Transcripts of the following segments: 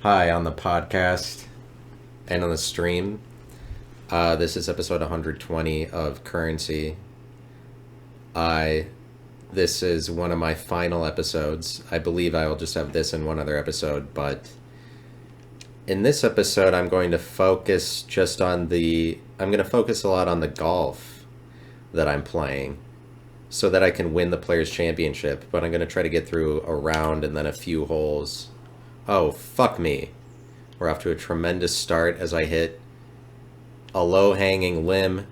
Hi, on the podcast and on the stream. This is episode 120 of Currency. This is one of my final episodes. I believe I will just have this and one other episode, but in this episode I'm going to focus a lot on the golf that I'm playing so that I can win the Players' Championship, but I'm going to try to get through a round and then a few holes. Oh, fuck me. We're off to a tremendous start as I hit a low-hanging limb.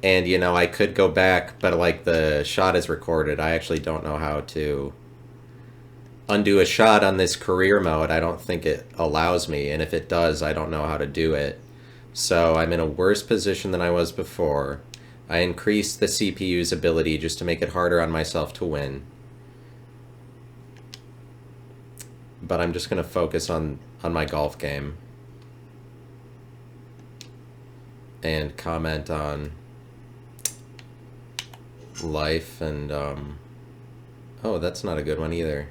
And, I could go back, but, the shot is recorded. I actually don't know how to undo a shot on this career mode. I don't think it allows me, and if it does, I don't know how to do it. So I'm in a worse position than I was before. I increased the CPU's ability just to make it harder on myself to win. But I'm just going to focus on my golf game and comment on life and, oh, that's not a good one either.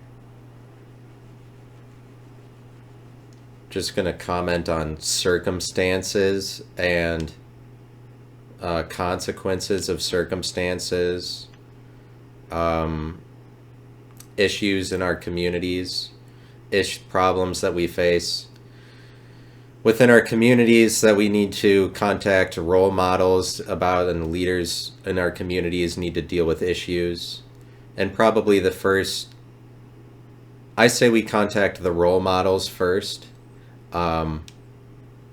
Just going to comment on circumstances and consequences of circumstances, issues in our communities, problems that we face within our communities that we need to contact role models about, and leaders in our communities need to deal with issues. And probably I say we contact the role models first, and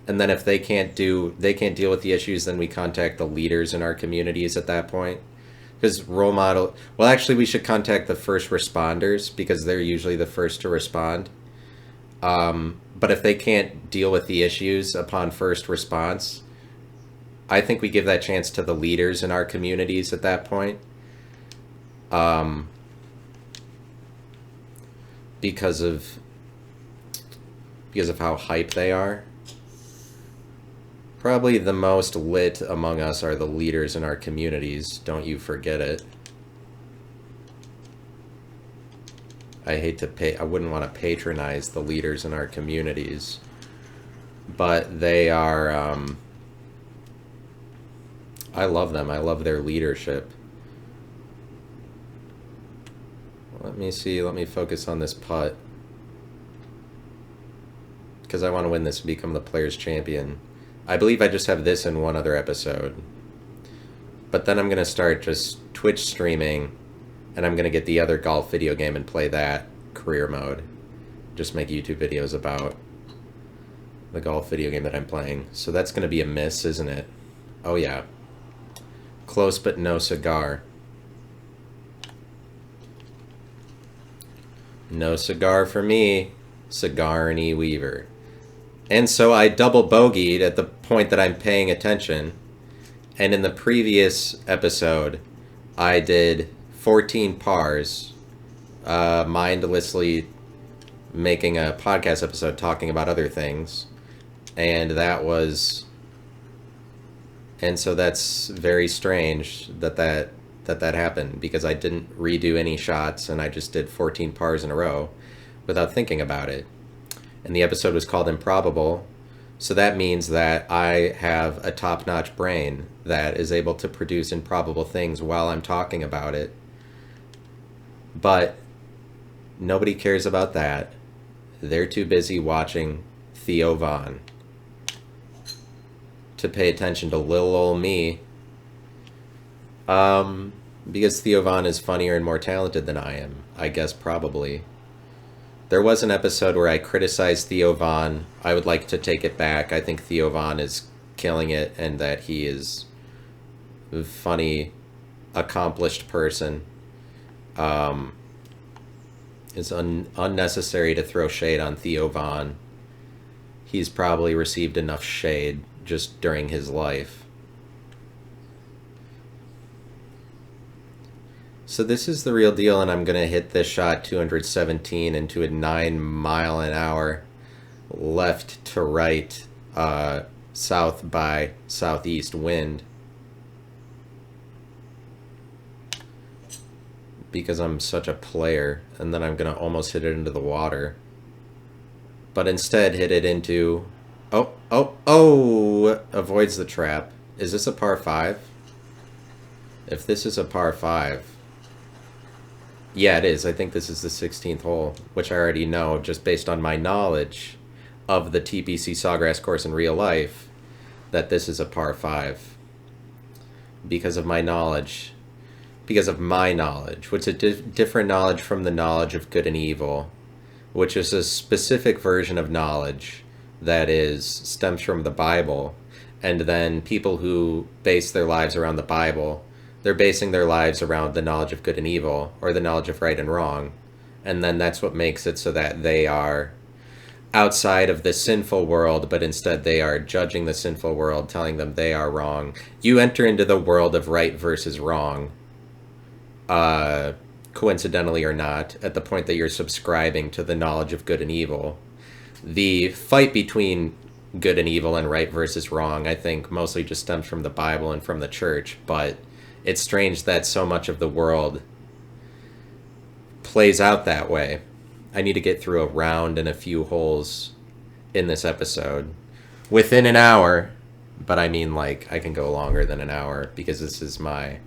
then if they can't deal with the issues, then we contact the leaders in our communities at that point. Because we should contact the first responders because they're usually the first to respond. But if they can't deal with the issues upon first response, I think we give that chance to the leaders in our communities at that point. Because of how hype they are. Probably the most lit among us are the leaders in our communities. Don't you forget it. I wouldn't want to patronize the leaders in our communities, but they are, I love them. I love their leadership. Let me focus on this putt, because I want to win this and become the Players' Champion. I believe I just have this in one other episode, but then I'm going to start just Twitch streaming, and I'm going to get the other golf video game and play that career mode. Just make YouTube videos about the golf video game that I'm playing. So that's going to be a miss, isn't it? Oh yeah. Close but no cigar. No cigar for me. Cigar-y Weaver. And so I double bogeyed at the point that I'm paying attention. And in the previous episode, I did 14 pars, mindlessly making a podcast episode talking about other things. And so that's very strange that happened, because I didn't redo any shots and I just did 14 pars in a row without thinking about it. And the episode was called Improbable, so that means that I have a top-notch brain that is able to produce improbable things while I'm talking about it. But nobody cares about that. They're too busy watching Theo Von to pay attention to little old me. Because Theo Von is funnier and more talented than I am, I guess, probably. There was an episode where I criticized Theo Von. I would like to take it back. I think Theo Von is killing it, and that he is a funny, accomplished person. It's unnecessary to throw shade on Theo Von. He's probably received enough shade just during his life. So this is the real deal, and I'm going to hit this shot 217 into a 9-mile-an-hour left to right, south by southeast wind. because I'm such a player, and then I'm going to almost hit it into the water. but instead hit it into... Oh, avoids the trap. Is this a par 5? If this is a par 5... Yeah, it is. I think this is the 16th hole, which I already know just based on my knowledge of the TPC Sawgrass course in real life, that this is a par 5. Because of my knowledge. Because of my knowledge, which is a different knowledge from the knowledge of good and evil, which is a specific version of knowledge that stems from the Bible. And then people who base their lives around the Bible, they're basing their lives around the knowledge of good and evil, or the knowledge of right and wrong. And then that's what makes it so that they are outside of the sinful world, but instead they are judging the sinful world, telling them they are wrong. You enter into the world of right versus wrong, coincidentally or not, at the point that you're subscribing to the knowledge of good and evil. The fight between good and evil and right versus wrong, I think, mostly just stems from the Bible and from the church, but it's strange that so much of the world plays out that way. I need to get through a round and a few holes in this episode within an hour, but I mean, like, I can go longer than an hour because this is my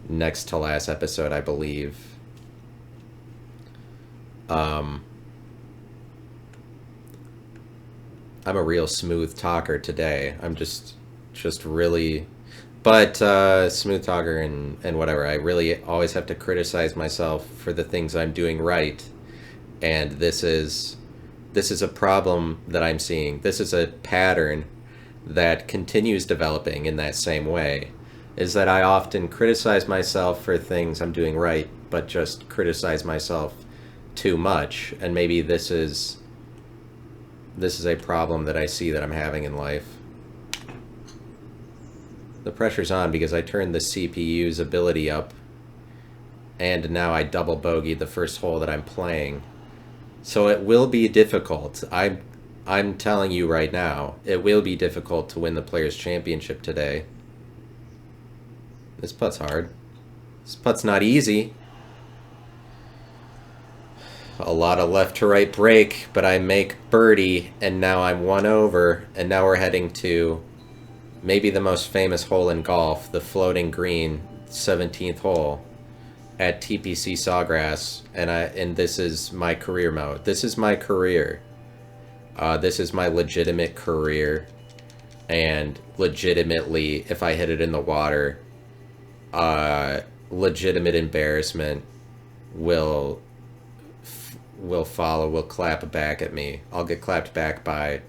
next to last episode, I believe. I'm a real smooth talker today. I'm just really... But smooth talker and whatever. I really always have to criticize myself for the things I'm doing right. And this is a problem that I'm seeing. This is a pattern that continues developing in that same way. Is that I often criticize myself for things I'm doing right, but just criticize myself too much. And maybe this is a problem that I see that I'm having in life. The pressure's on because I turned the CPU's ability up, and now I double bogeyed the first hole that I'm playing. So it will be difficult. I'm telling you right now, it will be difficult to win the Players' Championship today. This putt's hard. This putt's not easy. A lot of left to right break, but I make birdie, and now I'm 1 over, and now we're heading to maybe the most famous hole in golf, the floating green, 17th hole at TPC Sawgrass, and this is my career mode. This is my career. This is my legitimate career, and legitimately, if I hit it in the water, legitimate embarrassment will follow, will clap back at me. I'll get clapped back by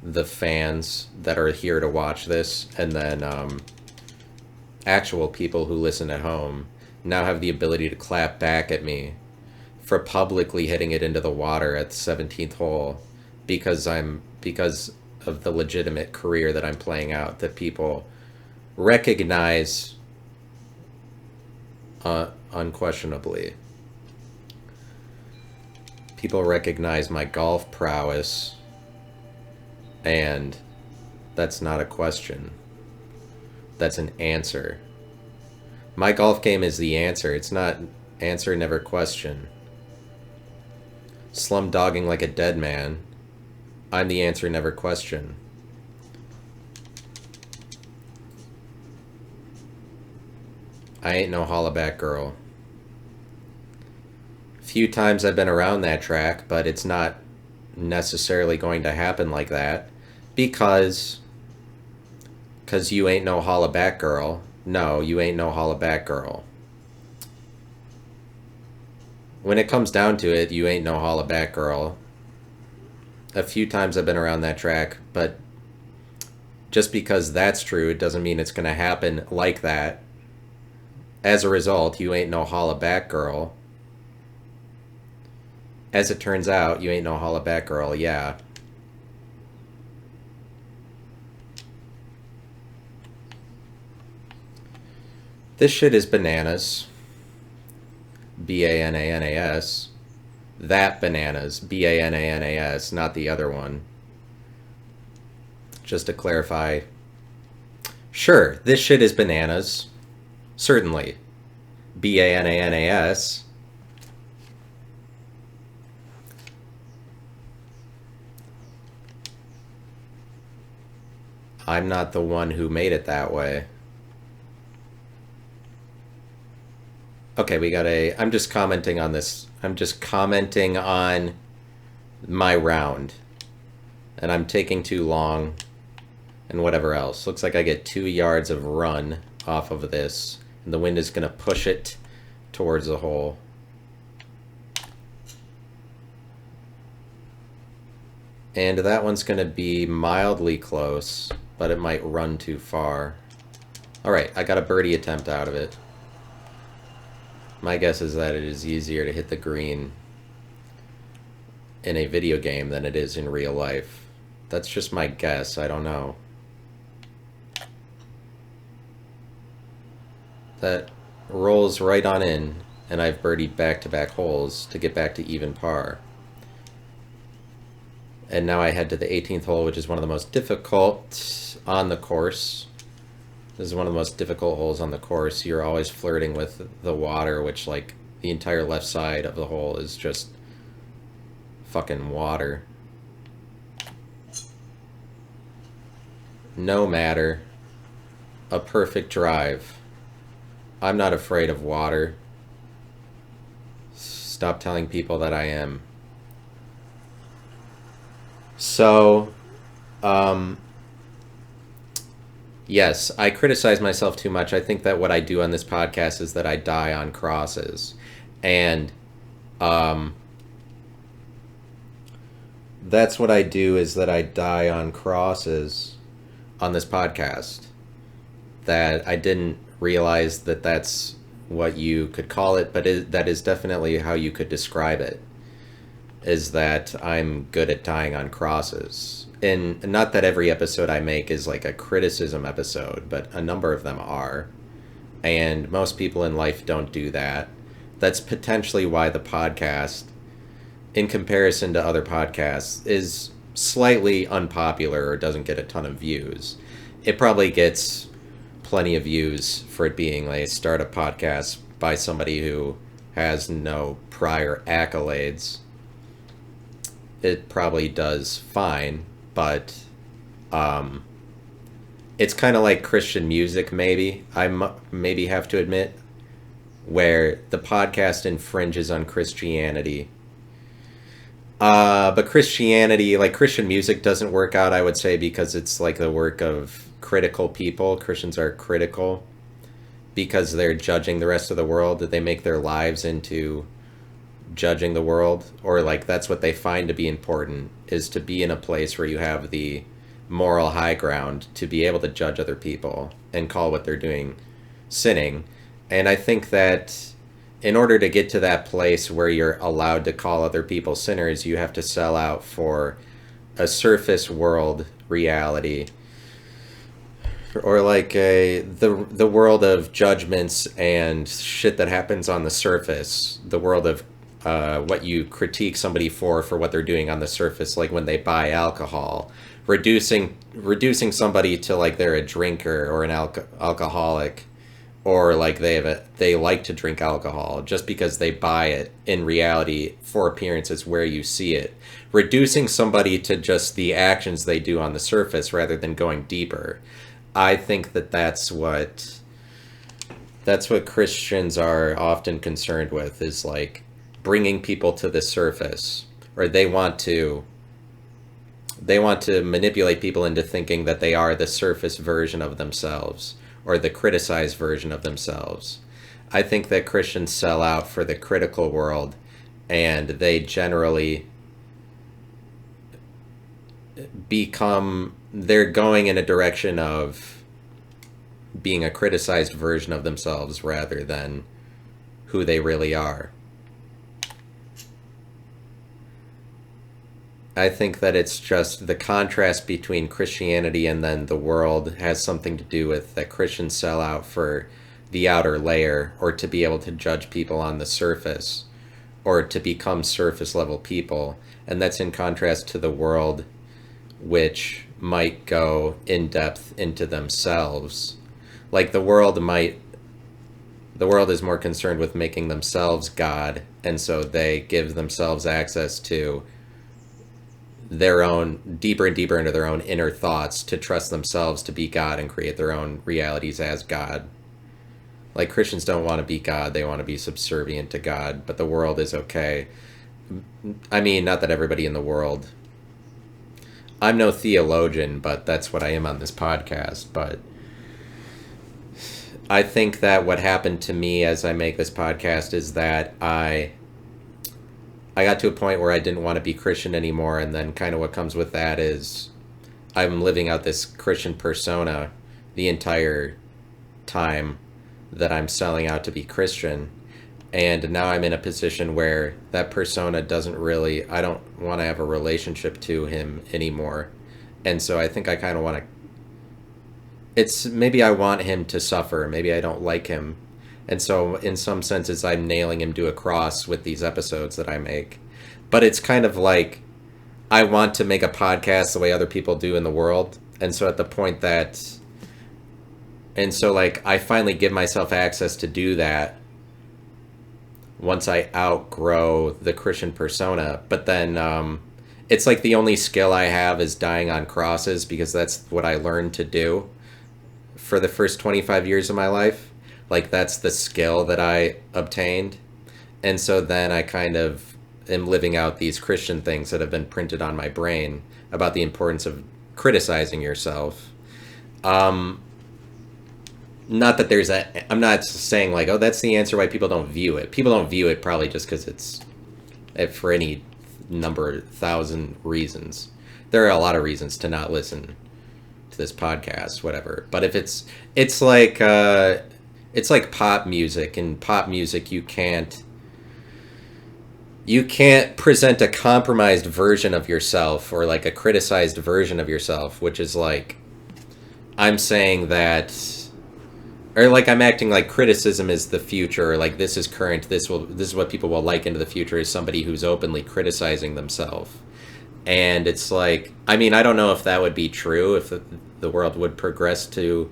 the fans that are here to watch this, and then actual people who listen at home now have the ability to clap back at me for publicly hitting it into the water at the 17th hole because of the legitimate career that I'm playing out, that people recognize unquestionably. People recognize my golf prowess, and that's not a question. That's an answer. My golf game is the answer. It's not answer, never question. Slum dogging like a dead man. I'm the answer, never question. I ain't no hollaback girl. Few times I've been around that track, but it's not necessarily going to happen like that because you ain't no hollaback girl. No, you ain't no hollaback girl. When it comes down to it, you ain't no hollaback girl. A few times I've been around that track, but just because that's true, it doesn't mean it's going to happen like that. As a result, you ain't no hollaback girl. As it turns out, you ain't no hollaback girl, yeah. This shit is bananas. B-A-N-A-N-A-S. That bananas. B-A-N-A-N-A-S, not the other one. Just to clarify. Sure, this shit is bananas. Certainly. B-A-N-A-N-A-S. I'm not the one who made it that way. Okay, we got I'm just commenting on this. I'm just commenting on my round. And I'm taking too long and whatever else. Looks like I get 2 yards of run off of this. And the wind is going to push it towards the hole. And that one's going to be mildly close, but it might run too far. Alright, I got a birdie attempt out of it. My guess is that it is easier to hit the green in a video game than it is in real life. That's just my guess, I don't know. That rolls right on in, and I've birdied back-to-back holes to get back to even par. And now I head to the 18th hole, which is one of the most difficult on the course. This is one of the most difficult holes on the course. You're always flirting with the water, which, like, the entire left side of the hole is just fucking water. No matter. A perfect drive. I'm not afraid of water. Stop telling people that I am. So, yes, I criticize myself too much. I think that what I do on this podcast is that I die on crosses. And that's what I do, is that I die on crosses on this podcast. That I didn't realize that that's what you could call it, but that is definitely how you could describe it, is that I'm good at dying on crosses. And not that every episode I make is like a criticism episode, but a number of them are. And most people in life don't do that. That's potentially why the podcast, in comparison to other podcasts, is slightly unpopular or doesn't get a ton of views. It probably gets plenty of views for it being a startup podcast by somebody who has no prior accolades. It probably does fine, but it's kind of like Christian music, maybe. Maybe have to admit, where the podcast infringes on Christianity. But Christianity, like Christian music, doesn't work out, I would say, because it's like the work of critical people. Christians are critical because they're judging the rest of the world, that they make their lives into judging the world, or like that's what they find to be important, is to be in a place where you have the moral high ground to be able to judge other people and call what they're doing sinning. And I think that in order to get to that place where you're allowed to call other people sinners, you have to sell out for a surface world reality, or like the world of judgments and shit that happens on the surface, the world of what you critique somebody for what they're doing on the surface, like when they buy alcohol, reducing somebody to like they're a drinker or an alcoholic, or like they like to drink alcohol just because they buy it. In reality, for appearances where you see it, reducing somebody to just the actions they do on the surface rather than going deeper. I think that that's what Christians are often concerned with, is like bringing people to the surface, or they want to manipulate people into thinking that they are the surface version of themselves, or the criticized version of themselves. I think that Christians sell out for the critical world, and they generally they're going in a direction of being a criticized version of themselves rather than who they really are. I think that it's just the contrast between Christianity and then the world has something to do with that Christians sell out for the outer layer, or to be able to judge people on the surface, or to become surface level people. And that's in contrast to the world, which might go in depth into themselves. Like the world is more concerned with making themselves God, and so they give themselves access to their own, deeper and deeper into their own inner thoughts, to trust themselves to be God and create their own realities as God. Like, Christians don't want to be God, they want to be subservient to God, but the world is okay. I mean, not that everybody in the world... I'm no theologian, but that's what I am on this podcast, but I think that what happened to me as I make this podcast is that I got to a point where I didn't want to be Christian anymore, and then kind of what comes with that is I'm living out this Christian persona the entire time that I'm selling out to be Christian, and now I'm in a position where that persona doesn't really, I don't want to have a relationship to him anymore, and so I think I kind of want to, it's, maybe I want him to suffer, maybe I don't like him, and so in some senses I'm nailing him to a cross with these episodes that I make. But it's kind of like, I want to make a podcast the way other people do in the world, and so at the point that, and so like I finally give myself access to do that once I outgrow the Christian persona. But then it's like the only skill I have is dying on crosses, because that's what I learned to do for the first 25 years of my life. Like, that's the skill that I obtained. And so then I kind of am living out these Christian things that have been printed on my brain about the importance of criticizing yourself. Not that there's a, I'm not saying like, oh, that's the answer why people don't view it. People don't view it probably just because it's, for any number, thousand reasons. There are a lot of reasons to not listen to this podcast, whatever. But if it's like pop music. In pop music, you can't present a compromised version of yourself, or like a criticized version of yourself, which is like, I'm saying that, or like I'm acting like criticism is the future, or like this is current, this is what people will like into the future, is somebody who's openly criticizing themselves. And it's like, I mean, I don't know if that would be true, if the world would progress to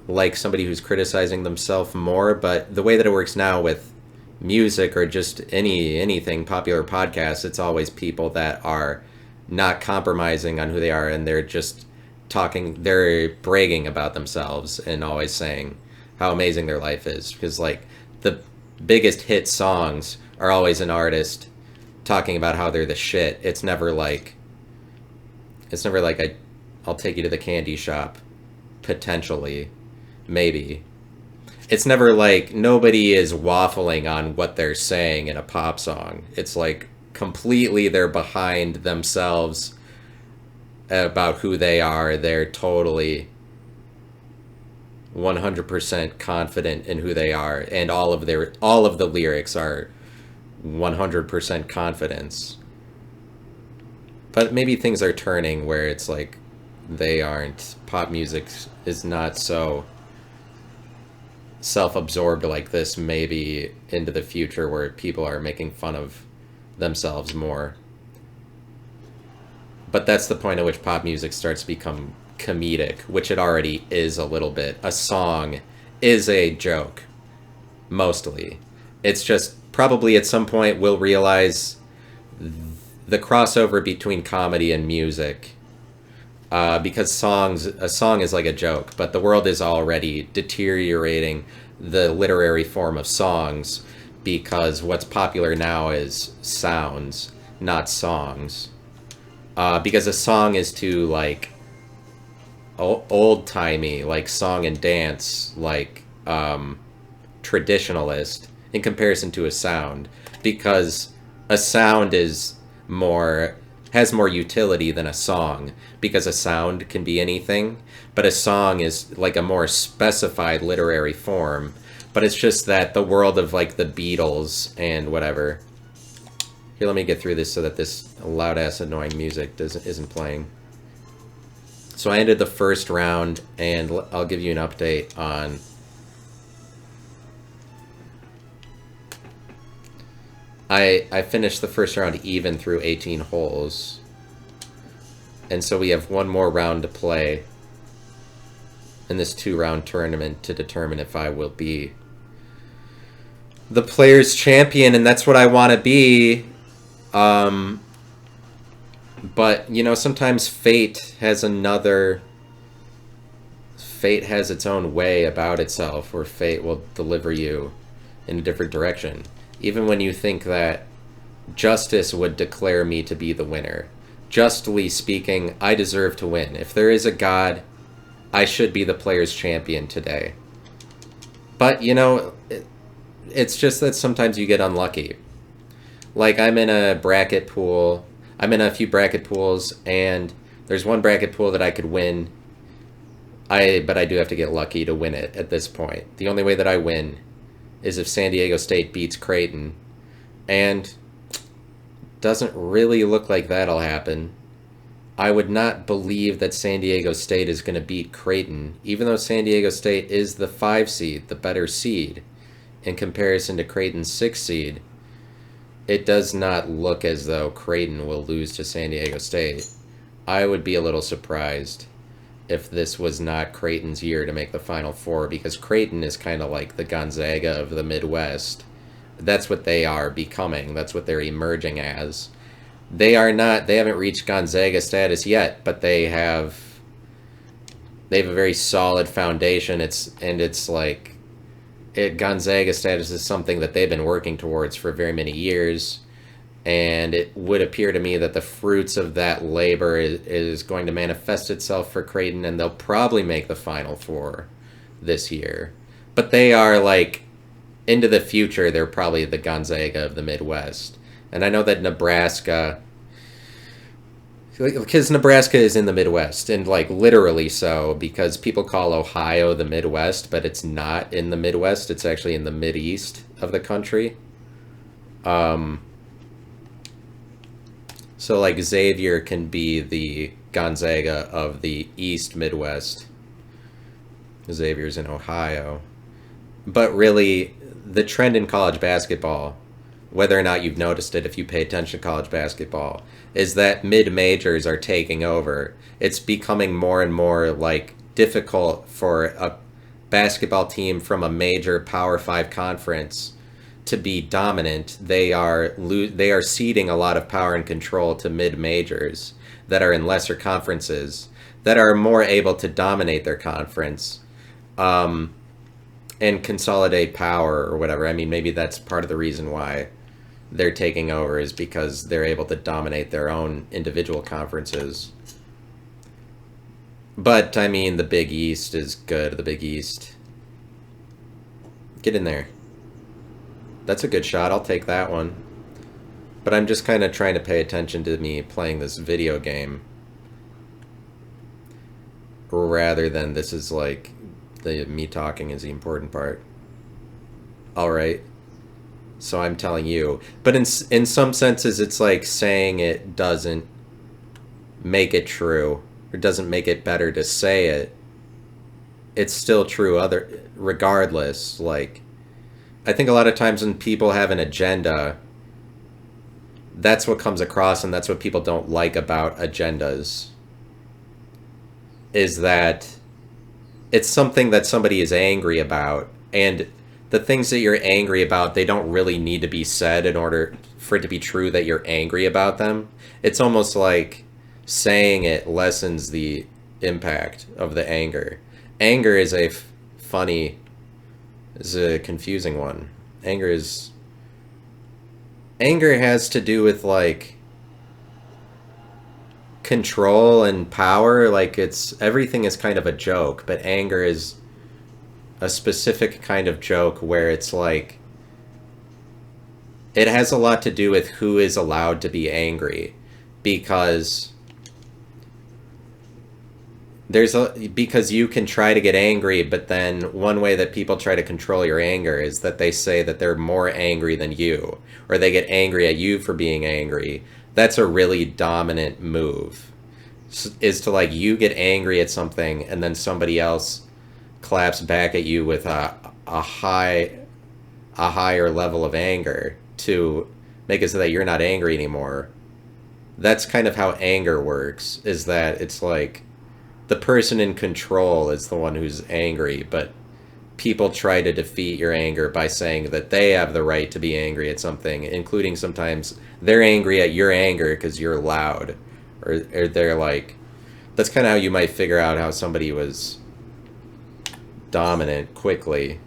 like somebody who's criticizing themselves more, but the way that it works now with music, or just anything, popular podcasts, it's always people that are not compromising on who they are, and they're just talking, they're bragging about themselves and always saying how amazing their life is, because like the biggest hit songs are always an artist talking about how they're the shit. It's never like I'll take you to the candy shop, potentially, maybe. It's never like, nobody is waffling on what they're saying in a pop song. It's like completely they're behind themselves about who they are. They're totally 100% confident in who they are, and all of the lyrics are 100% confidence. But maybe things are turning where it's like they aren't, pop music is not so self-absorbed like this, maybe into the future, where people are making fun of themselves more. But that's the point at which pop music starts to become comedic, which it already is a little bit. A song is a joke, mostly. It's just, probably at some point we'll realize the crossover between comedy and music, because a song is like a joke, but the world is already deteriorating the literary form of songs, because what's popular now is sounds, not songs. Because a song is too, like, old-timey, like song and dance, like traditionalist, in comparison to a sound, because a sound has more utility than a song, because a sound can be anything, but a song is like a more specified literary form. But it's just that the world of like the Beatles and whatever. Here, let me get through this so that this loud ass annoying music isn't playing. So I ended the first round, and I'll give you an update on I finished the first round even through 18 holes. And so we have one more round to play in this 2-round tournament to determine if I will be the player's champion, and that's what I want to be. But, you know, sometimes fate has its own way about itself, where fate will deliver you in a different direction. Even when you think that justice would declare me to be the winner, justly speaking, I deserve to win. If there is a God, I should be the player's champion today. But, you know, it's just that sometimes you get unlucky. Like, I'm in a bracket pool. I'm in a few bracket pools, and there's one bracket pool that I could win. But I do have to get lucky to win it at this point. The only way that I win is if San Diego State beats Creighton. And doesn't really look like that'll happen. I would not believe that San Diego State is going to beat Creighton, even though San Diego State is the 5 seed, the better seed, in comparison to Creighton's 6 seed. It does not look as though Creighton will lose to San Diego State. I would be a little surprised if this was not Creighton's year to make the Final Four, because Creighton is kind of like the Gonzaga of the Midwest. That's what they are becoming. That's what they're emerging as. They haven't reached Gonzaga status yet, but they have a very solid foundation. Gonzaga status is something that they've been working towards for very many years, and it would appear to me that the fruits of that labor is going to manifest itself for Creighton, and they'll probably make the Final Four this year. But they are like, into the future, they're probably the Gonzaga of the Midwest. And I know that Nebraska, because Nebraska is in the Midwest, and like literally so, because people call Ohio the Midwest, but it's not in the Midwest. It's actually in the Mideast of the country. So like Xavier can be the Gonzaga of the East Midwest. Xavier's in Ohio. But really, the trend in college basketball, whether or not you've noticed it if you pay attention to college basketball, is that mid-majors are taking over. It's becoming more and more like difficult for a basketball team from a major Power 5 conference to be dominant. They are ceding a lot of power and control to mid-majors that are in lesser conferences that are more able to dominate their conference. And consolidate power or whatever. I mean, maybe that's part of the reason why they're taking over, is because they're able to dominate their own individual conferences. But, I mean, the Big East is good. The Big East. Get in there. That's a good shot. I'll take that one. But I'm just kind of trying to pay attention to me playing this video game, rather than this is like me talking is the important part. All right. So I'm telling you. But in some senses, it's like saying it doesn't make it true, or doesn't make it better to say it. It's still true regardless. Like, I think a lot of times when people have an agenda, that's what comes across, and that's what people don't like about agendas, is that it's something that somebody is angry about, and the things that you're angry about, they don't really need to be said in order for it to be true that you're angry about them. It's almost like saying it lessens the impact of the anger. Anger is a confusing one. Anger has to do with like control and power. Like, everything is kind of a joke, but anger is a specific kind of joke where it's like, it has a lot to do with who is allowed to be angry, because because you can try to get angry, but then one way that people try to control your anger is that they say that they're more angry than you, or they get angry at you for being angry. That's a really dominant move, is to like, you get angry at something and then somebody else claps back at you with a higher level of anger to make it so that you're not angry anymore. That's kind of how anger works, is that it's like the person in control is the one who's angry, but people try to defeat your anger by saying that they have the right to be angry at something, including sometimes they're angry at your anger because you're loud, or they're like, that's kind of how you might figure out how somebody was dominant quickly,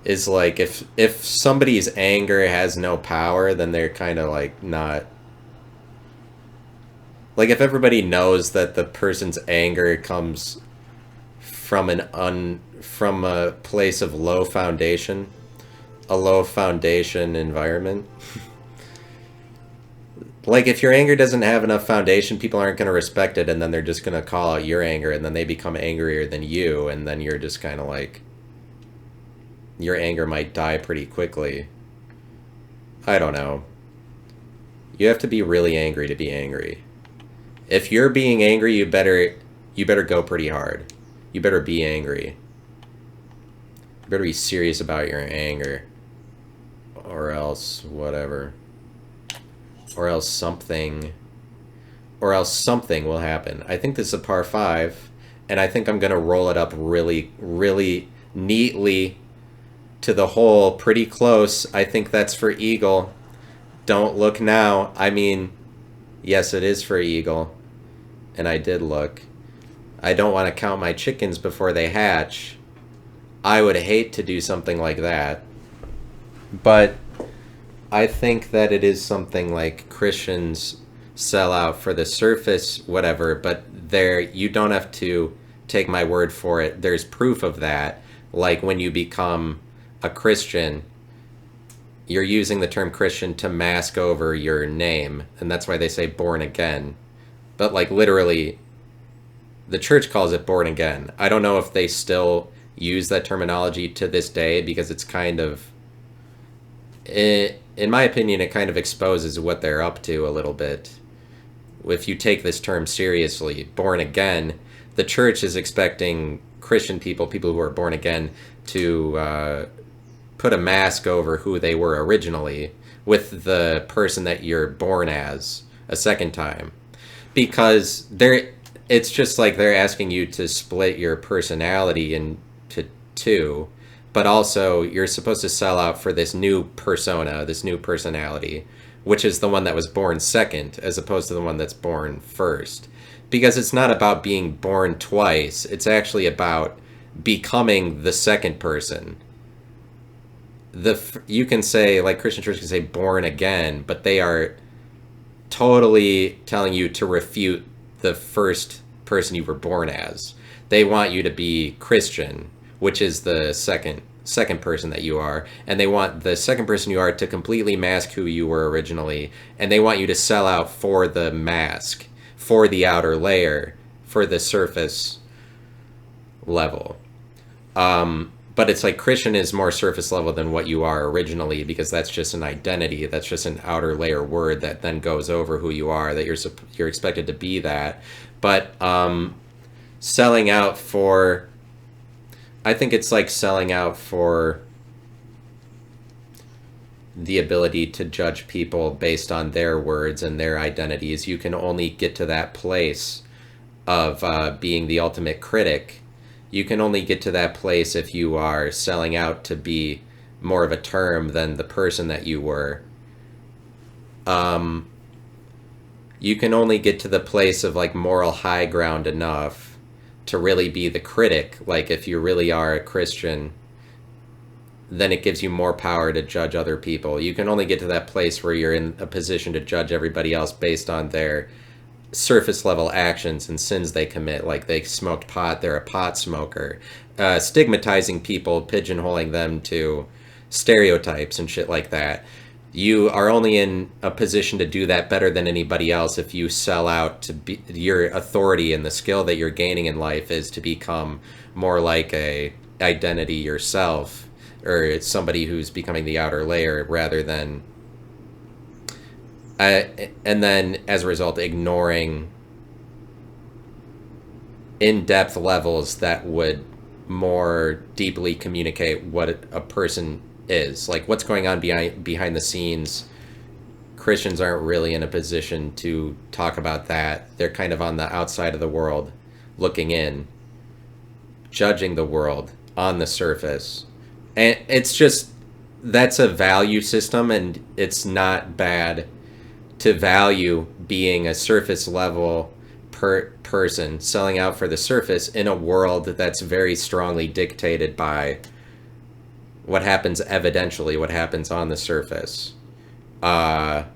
is like if somebody's anger has no power, then they're kind of like not, like if everybody knows that the person's anger comes from from a place of low foundation, a low foundation environment. Like if your anger doesn't have enough foundation, people aren't going to respect it, and then they're just going to call out your anger, and then they become angrier than you, and then you're just kind of like, your anger might die pretty quickly. I don't know. You have to be really angry to be angry. If you're being angry, you better go pretty hard. You better be angry. You better be serious about your anger. Or else whatever. Or else something will happen. I think this is a par 5, and I think I'm going to roll it up really, really neatly to the hole, pretty close. I think that's for eagle. Don't look now. I mean, yes, it is for eagle. And I did look. I don't want to count my chickens before they hatch. I would hate to do something like that. But I think that it is something like Christians sell out for the surface, whatever, but there, you don't have to take my word for it. There's proof of that. Like when you become a Christian, you're using the term Christian to mask over your name, and that's why they say born again. But like literally, the church calls it born again. I don't know if they still use that terminology to this day, because it's kind of, in my opinion, it kind of exposes what they're up to a little bit. If you take this term seriously, born again, the church is expecting Christian people who are born again, to put a mask over who they were originally with the person that you're born as a second time. Because it's just like they're asking you to split your personality into two, but also you're supposed to sell out for this new persona, this new personality, which is the one that was born second as opposed to the one that's born first. Because it's not about being born twice, it's actually about becoming the second person. You can say, like Christian church can say born again, but they are totally telling you to refute the first person you were born as. They want you to be Christian, which is the second person that you are, and they want the second person you are to completely mask who you were originally, and they want you to sell out for the mask, for the outer layer, for the surface level. But it's like Christian is more surface level than what you are originally, because that's just an identity. That's just an outer layer word that then goes over who you are, that you're expected to be that. But selling out for, I think it's like selling out for the ability to judge people based on their words and their identities. You can only get to that place of being the ultimate critic. You can only get to that place if you are selling out to be more of a term than the person that you were. You can only get to the place of like moral high ground enough to really be the critic. Like if you really are a Christian, then it gives you more power to judge other people. You can only get to that place where you're in a position to judge everybody else based on their surface level actions and sins they commit, like they smoked pot, they're a pot smoker, stigmatizing people, pigeonholing them to stereotypes and shit like that. You are only in a position to do that better than anybody else if you sell out to be your authority, and the skill that you're gaining in life is to become more like a identity yourself, or it's somebody who's becoming the outer layer rather than and then as a result ignoring in-depth levels that would more deeply communicate what a person is, like what's going on behind the scenes. Christians aren't really in a position to talk about that. They're kind of on the outside of the world, looking in, judging the world on the surface. And it's just, that's a value system, and it's not bad to value being a surface level person selling out for the surface in a world that's very strongly dictated by what happens evidentially, what happens on the surface. I'm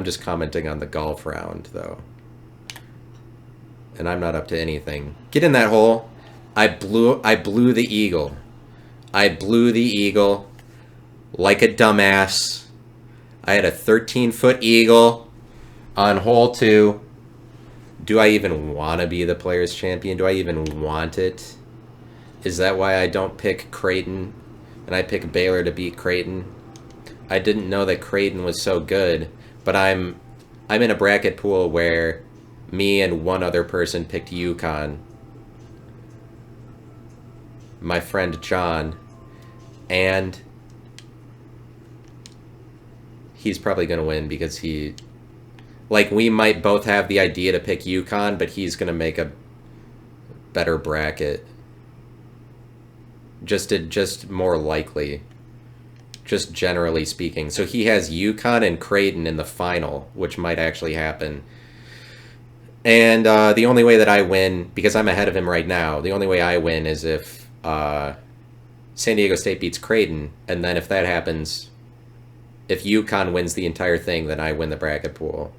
just commenting on the golf round, though. And I'm not up to anything. Get in that hole. I blew the eagle. I blew the eagle like a dumbass. I had a 13-foot eagle on hole 2. Do I even want to be the Players' Champion? Do I even want it? Is that why I don't pick Creighton and I pick Baylor to beat Creighton? I didn't know that Creighton was so good, but I'm in a bracket pool where me and one other person picked UConn. My friend John, and he's probably going to win because he, like, we might both have the idea to pick UConn, but he's going to make a better bracket. Just more likely. Just generally speaking. So he has UConn and Creighton in the final, which might actually happen. And the only way that I win, because I'm ahead of him right now, the only way I win is if San Diego State beats Creighton, and then if that happens, if UConn wins the entire thing, then I win the bracket pool.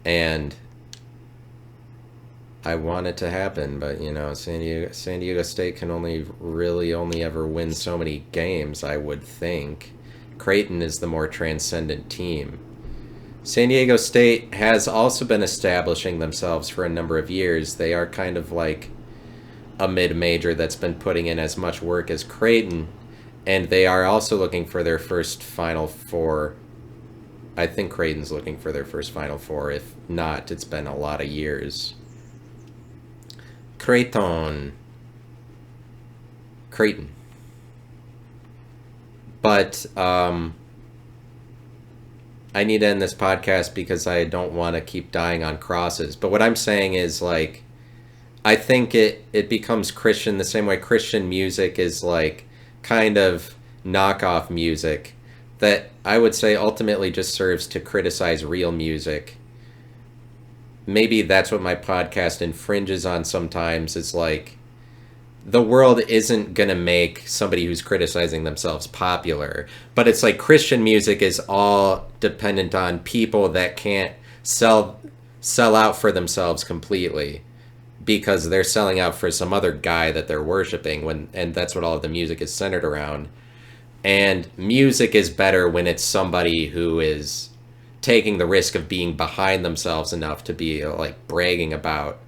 And I want it to happen, but, you know, San Diego State can only ever win so many games, I would think. Creighton is the more transcendent team. San Diego State has also been establishing themselves for a number of years. They are kind of like a mid-major that's been putting in as much work as Creighton, and they are also looking for their first Final Four. I think Creighton's looking for their first Final Four. If not, it's been a lot of years. Creighton. But I need to end this podcast because I don't want to keep dying on crosses. But what I'm saying is, like, I think it becomes Christian the same way Christian music is, like, kind of knockoff music that I would say ultimately just serves to criticize real music. Maybe that's what my podcast infringes on sometimes. It's like, the world isn't going to make somebody who's criticizing themselves popular. But it's like Christian music is all dependent on people that can't sell out for themselves completely because they're selling out for some other guy that they're worshiping, and that's what all of the music is centered around. And music is better when it's somebody who is taking the risk of being behind themselves enough to be, like, bragging about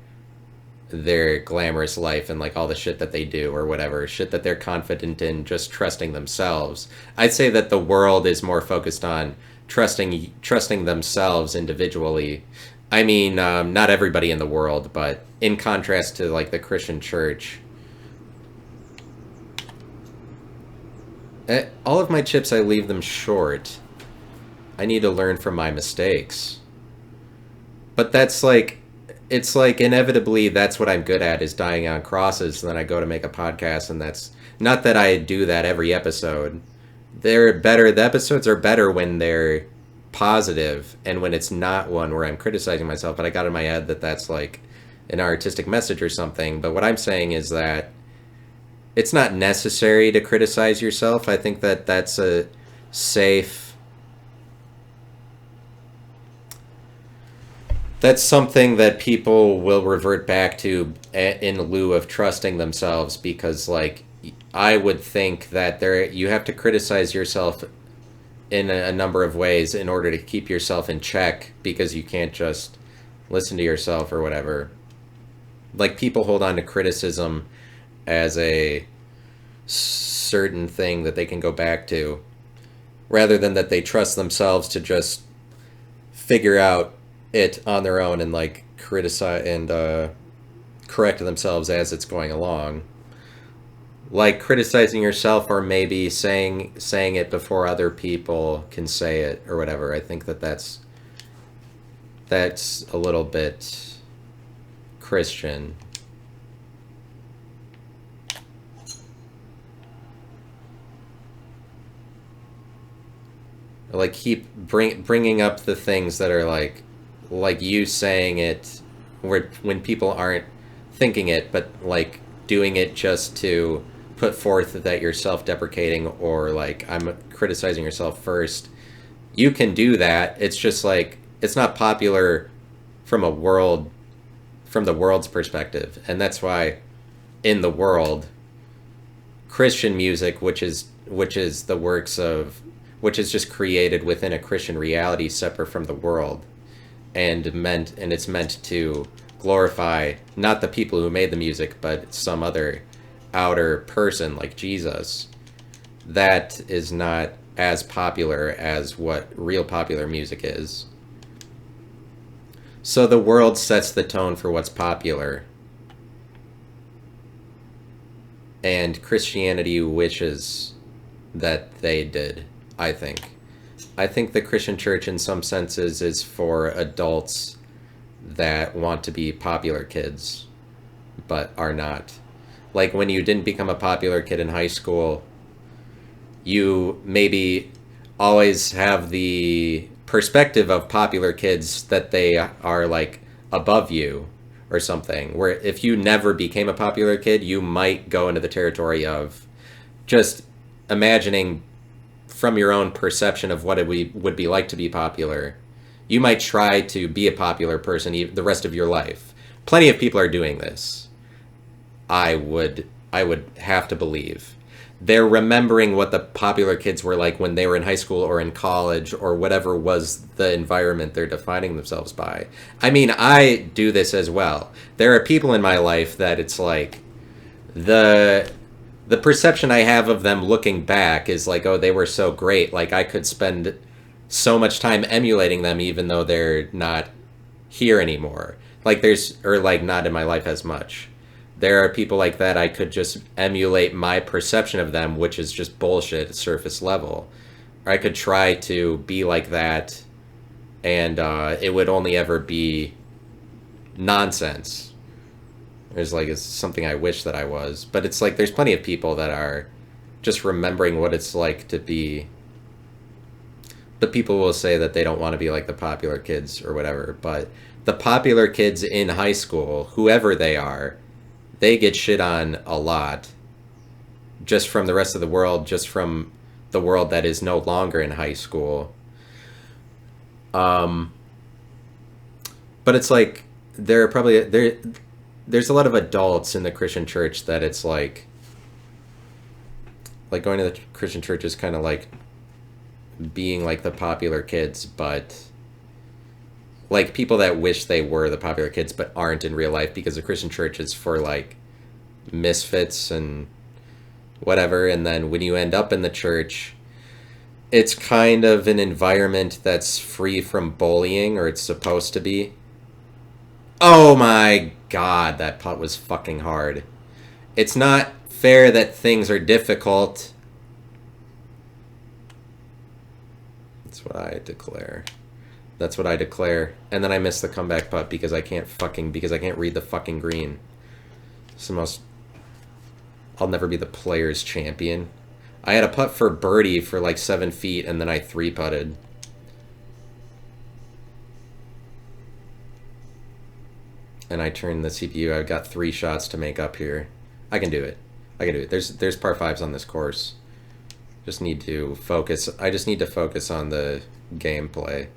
their glamorous life and, like, all the shit that they do or whatever, shit that they're confident in, just trusting themselves. I'd say that the world is more focused on trusting themselves individually. I mean, not everybody in the world, but in contrast to, like, the Christian church. All of my chips, I leave them short. I need to learn from my mistakes. But that's like, it's like inevitably that's what I'm good at, is dying on crosses. And then I go to make a podcast, and that's not that I do that every episode. They're better. The episodes are better when they're positive and when it's not one where I'm criticizing myself. But I got in my head that that's like an artistic message or something. But what I'm saying is that it's not necessary to criticize yourself. I think that that's a safe... That's something that people will revert back to in lieu of trusting themselves, because, like, I would think that you have to criticize yourself in a number of ways in order to keep yourself in check, because you can't just listen to yourself or whatever. Like, people hold on to criticism as a certain thing that they can go back to, rather than that they trust themselves to just figure out it on their own and, like, criticize and correct themselves as it's going along. Like criticizing yourself, or maybe saying it before other people can say it or whatever. I think that that's a little bit Christian. Like keep bringing up the things that are like you saying it where when people aren't thinking it, but like doing it just to put forth that you're self-deprecating or like I'm criticizing yourself first. You can do that. It's just like it's not popular from a world from the world's perspective. And that's why in the world Christian music, which is the works of which is just created within a Christian reality separate from the world and it's meant to glorify not the people who made the music but some other outer person like Jesus. That is not as popular as what real popular music is. So the world sets the tone for what's popular. And Christianity wishes that they did, I think. I think the Christian church in some senses is for adults that want to be popular kids, but are not. Like when you didn't become a popular kid in high school, you maybe always have the perspective of popular kids that they are like above you or something, where if you never became a popular kid you might go into the territory of just imagining from your own perception of what it would be like to be popular. You might try to be a popular person the rest of your life. Plenty of people are doing this. I would have to believe they're remembering what the popular kids were like when they were in high school or in college or whatever was the environment they're defining themselves by. I mean, I do this as well. There are people in my life that it's like the perception I have of them looking back is like, oh, they were so great. Like I could spend so much time emulating them even though they're not here anymore. Like or like not in my life as much. There are people like that I could just emulate my perception of them, which is just bullshit at surface level. Or I could try to be like that, and it would only ever be nonsense. It's something I wish that I was. But it's like there's plenty of people that are just remembering what it's like to be. But people will say that they don't want to be like the popular kids or whatever. But the popular kids in high school, whoever they are, they get shit on a lot just from the rest of the world, just from the world that is no longer in high school. But it's like there's a lot of adults in the Christian church that it's like going to the Christian church is kind of like being like the popular kids, but like people that wish they were the popular kids but aren't in real life because the Christian church is for like misfits and whatever. And then when you end up in the church, it's kind of an environment that's free from bullying, or it's supposed to be. Oh my god, that putt was fucking hard. It's not fair that things are difficult. That's what I declare. That's what I declare. And then I miss the comeback putt because I can't read the fucking green. It's the most... I'll never be the player's champion. I had a putt for birdie for like 7 feet and then I 3-putted. And I turned the CPU. I've got 3 shots to make up here. I can do it. There's par 5s on this course. Just need to focus. I just need to focus on the gameplay.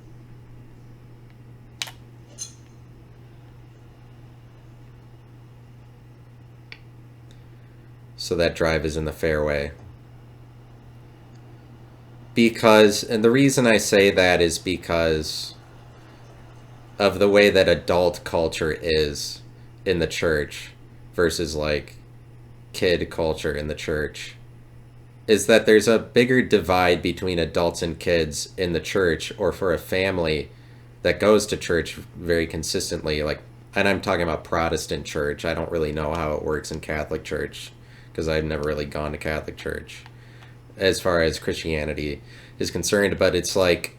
So that drive is in the fairway. And the reason I say that is because of the way that adult culture is in the church versus like kid culture in the church, is that there's a bigger divide between adults and kids in the church, or for a family that goes to church very consistently. Like, and I'm talking about Protestant church. I don't really know how it works in Catholic church because I've never really gone to Catholic church as far as Christianity is concerned. But it's like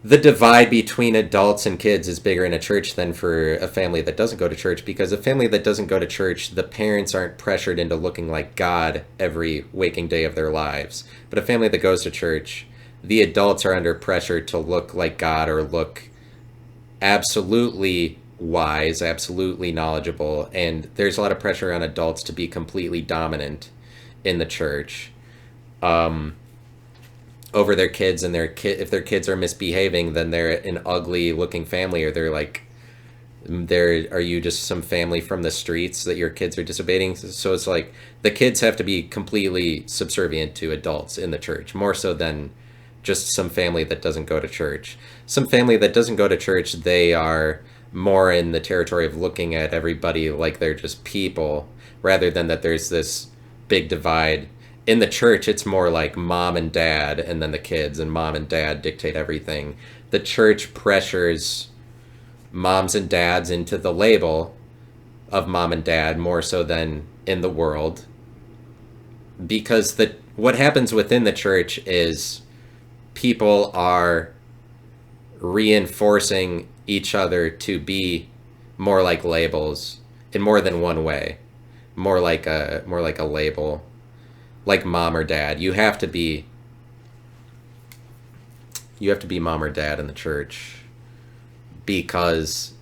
the divide between adults and kids is bigger in a church than for a family that doesn't go to church, because a family that doesn't go to church, the parents aren't pressured into looking like God every waking day of their lives. But a family that goes to church, the adults are under pressure to look like God or look absolutely wise, absolutely knowledgeable, and there's a lot of pressure on adults to be completely dominant in the church over their kids, and if their kids are misbehaving, then they're an ugly looking family, or they're like, are you just some family from the streets that your kids are disobeying? So it's like the kids have to be completely subservient to adults in the church, more so than just some family that doesn't go to church. Some family that doesn't go to church, they are more in the territory of looking at everybody like they're just people, rather than that there's this big divide. In the church, it's more like mom and dad and then the kids, and mom and dad dictate everything. The church pressures moms and dads into the label of mom and dad more so than in the world, because what happens within the church is people are reinforcing each other to be more like labels in more than one way, more like a label, like mom or dad. You have to be mom or dad in the church, because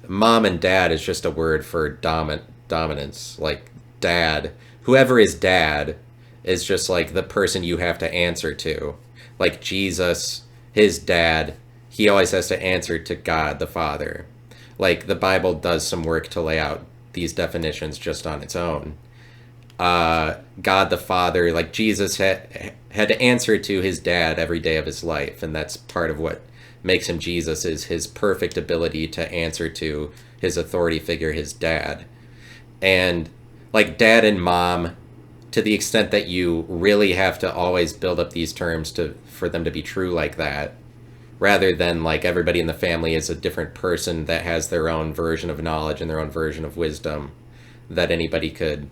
mom and dad is just a word for dominance. Like dad, whoever is dad is just like the person you have to answer to. Like Jesus, his dad, he always has to answer to God the Father. Like the Bible does some work to lay out these definitions just on its own. God the Father, like Jesus had to answer to his dad every day of his life, and that's part of what makes him Jesus, is his perfect ability to answer to his authority figure, his dad. And like dad and mom, to the extent that you really have to always build up these terms for them to be true like that, rather than like everybody in the family is a different person that has their own version of knowledge and their own version of wisdom that anybody could.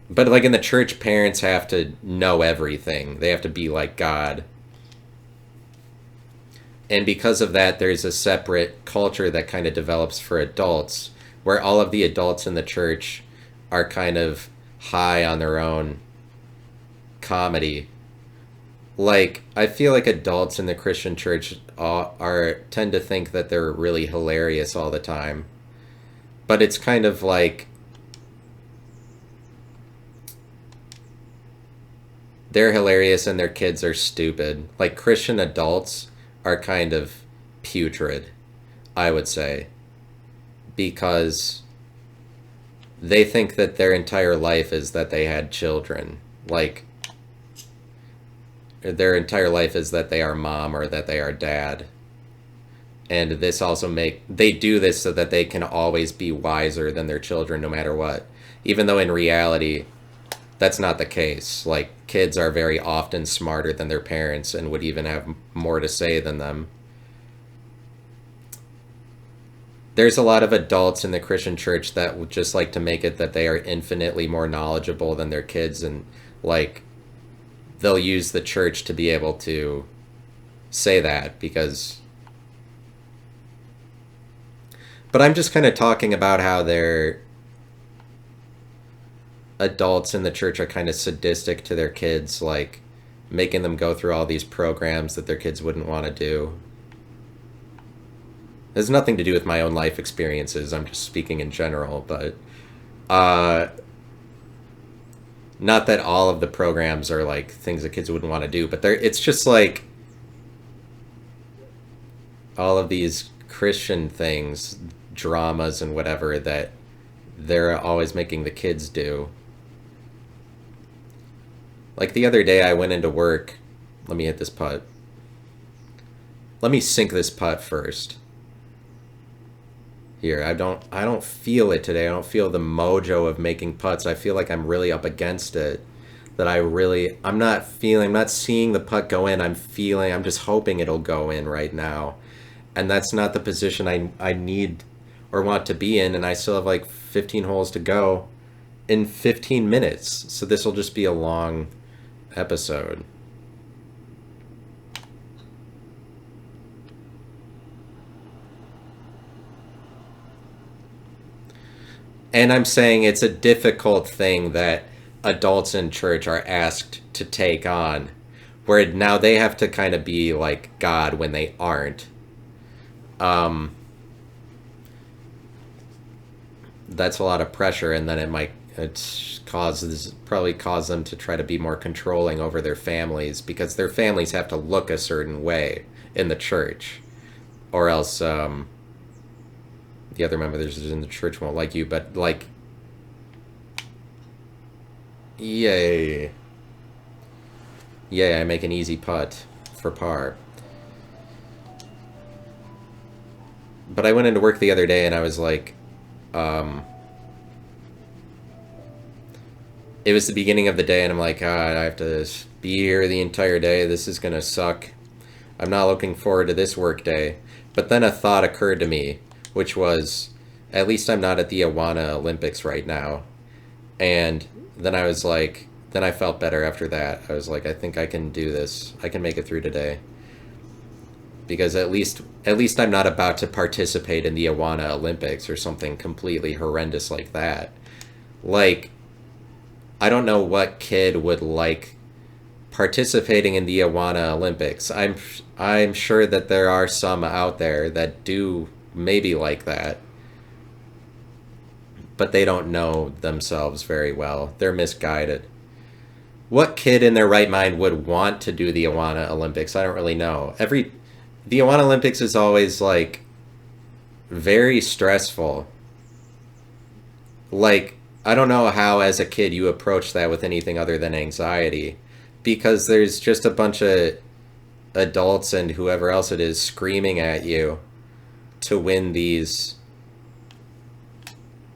But like in the church, parents have to know everything. They have to be like God. And because of that, there's a separate culture that kind of develops for adults, where all of the adults in the church are kind of high on their own comedy. Like, I feel like adults in the Christian church tend to think that they're really hilarious all the time. But it's kind of like they're hilarious and their kids are stupid. Like, Christian adults are kind of putrid, I would say, because they think that their entire life is that they had children. Like, their entire life is that they are mom or that they are dad. And this also they do this so that they can always be wiser than their children no matter what. Even though in reality, that's not the case. Like, kids are very often smarter than their parents and would even have more to say than them. There's a lot of adults in the Christian church that would just like to make it that they are infinitely more knowledgeable than their kids, and like they'll use the church to be able to say that because... But I'm just kind of talking about how their adults in the church are kind of sadistic to their kids, like making them go through all these programs that their kids wouldn't want to do. It has nothing to do with my own life experiences. I'm just speaking in general, but not that all of the programs are like things that kids wouldn't want to do, but it's just like all of these Christian things, dramas and whatever, that they're always making the kids do. Like the other day I went into work. Let me hit this putt. Let me sink this putt first. Here, I don't feel it today. I don't feel the mojo of making putts. I feel like I'm really up against it. That I'm not seeing the putt go in. I'm just hoping it'll go in right now. And that's not the position I need or want to be in, and I still have like 15 holes to go in 15 minutes. So this will just be a long episode. And I'm saying it's a difficult thing that adults in church are asked to take on, where now they have to kind of be like God when they aren't. Um, that's a lot of pressure, and then it probably cause them to try to be more controlling over their families, because their families have to look a certain way in the church, or else the other members in the church won't like you. But like, yay, I make an easy putt for par. But I went into work the other day and I was like, it was the beginning of the day and I'm like, God, I have to be here the entire day. This is gonna suck. I'm not looking forward to this work day. But then a thought occurred to me, which was, at least I'm not at the Awana Olympics right now. And then I was like, then I felt better after that. I was like, I think I can do this. I can make it through today. Because at least I'm not about to participate in the Awana Olympics or something completely horrendous like that. Like, I don't know what kid would like participating in the Awana Olympics. I'm sure that there are some out there that do maybe like that, but they don't know themselves very well. They're misguided. What kid in their right mind would want to do the Awana Olympics? I don't really know. The Awana Olympics is always like very stressful. Like, I don't know how as a kid you approach that with anything other than anxiety, because there's just a bunch of adults and whoever else it is screaming at you to win these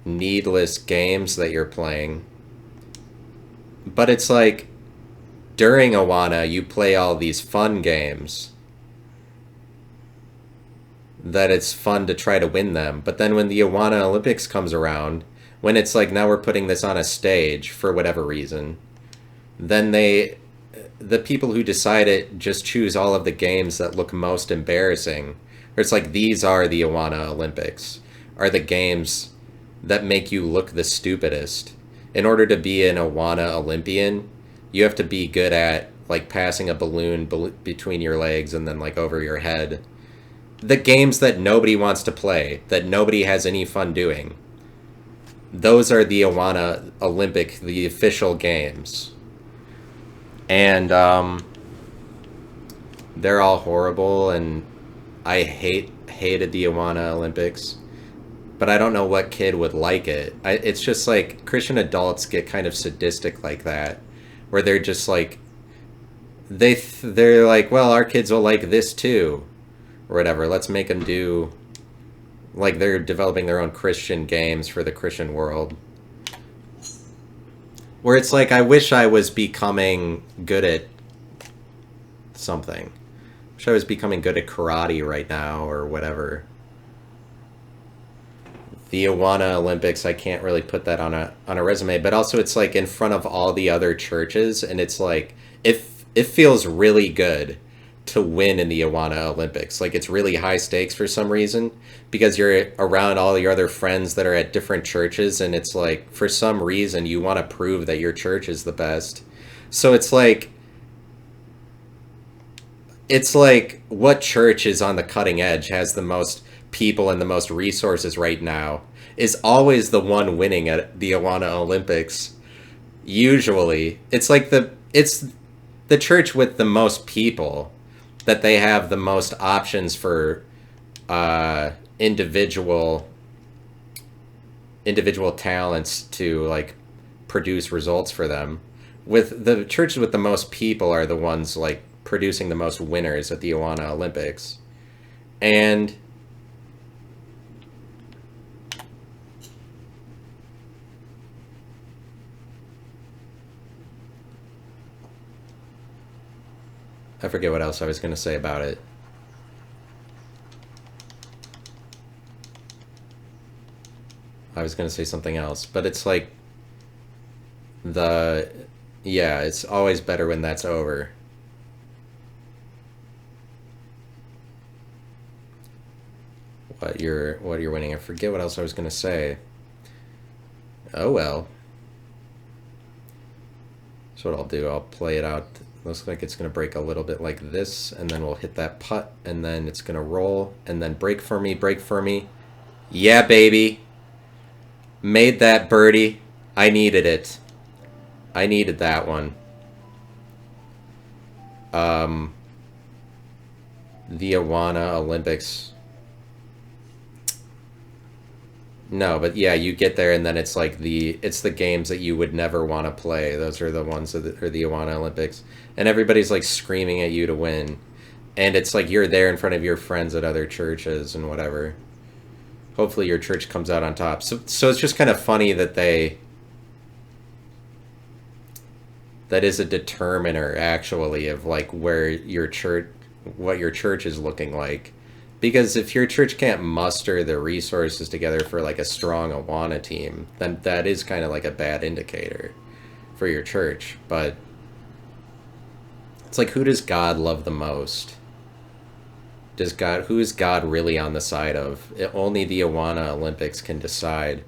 needless games that you're playing. But it's like, during Awana you play all these fun games that it's fun to try to win them. But then when the Awana Olympics comes around, when it's like, now we're putting this on a stage for whatever reason, then the people who decide it just choose all of the games that look most embarrassing. Or it's like, these are the Awana Olympics, are the games that make you look the stupidest. In order to be an Awana Olympian, you have to be good at like passing a balloon between your legs and then like over your head. The games that nobody wants to play, that nobody has any fun doing. Those are the Awana Olympic, the official games. And they're all horrible, and I hated the Awana Olympics. But I don't know what kid would like it. It's just like, Christian adults get kind of sadistic like that, where they're just like, they're like, well, our kids will like this too, or whatever. Let's make them do, like, they're developing their own Christian games for the Christian world. Where it's like, I wish I was becoming good at something. I wish I was becoming good at karate right now or whatever. The Awana Olympics, I can't really put that on a resume, but also it's like in front of all the other churches, and it's like, it feels really good to win in the Awana Olympics. Like, it's really high stakes for some reason, because you're around all your other friends that are at different churches, and it's like, for some reason you want to prove that your church is the best. So it's like what church is on the cutting edge, has the most people and the most resources right now, is always the one winning at the Awana Olympics. Usually it's like it's the church with the most people, that they have the most options for individual talents to like produce results for them. With the churches with the most people are the ones like producing the most winners at the Awana Olympics. And I forget what else I was going to say about it. I was going to say something else, but it's like it's always better when that's over. What you're winning. I forget what else I was going to say. Oh well. So what I'll do, I'll play it out. Looks like it's going to break a little bit like this, and then we'll hit that putt, and then it's going to roll, and then break for me, break for me. Yeah, baby. Made that birdie. I needed it. I needed that one. The Awana Olympics. No, but yeah, you get there and then it's like it's the games that you would never want to play. Those are the ones that are the Awana Olympics. And everybody's like screaming at you to win. And it's like you're there in front of your friends at other churches and whatever. Hopefully your church comes out on top. So it's just kind of funny that that is a determiner actually of like where your church, what your church is looking like. Because if your church can't muster the resources together for like a strong Awana team, then that is kind of like a bad indicator for your church. But it's like, who does God love the most? Who is God really on the side of? Only the Awana Olympics can decide.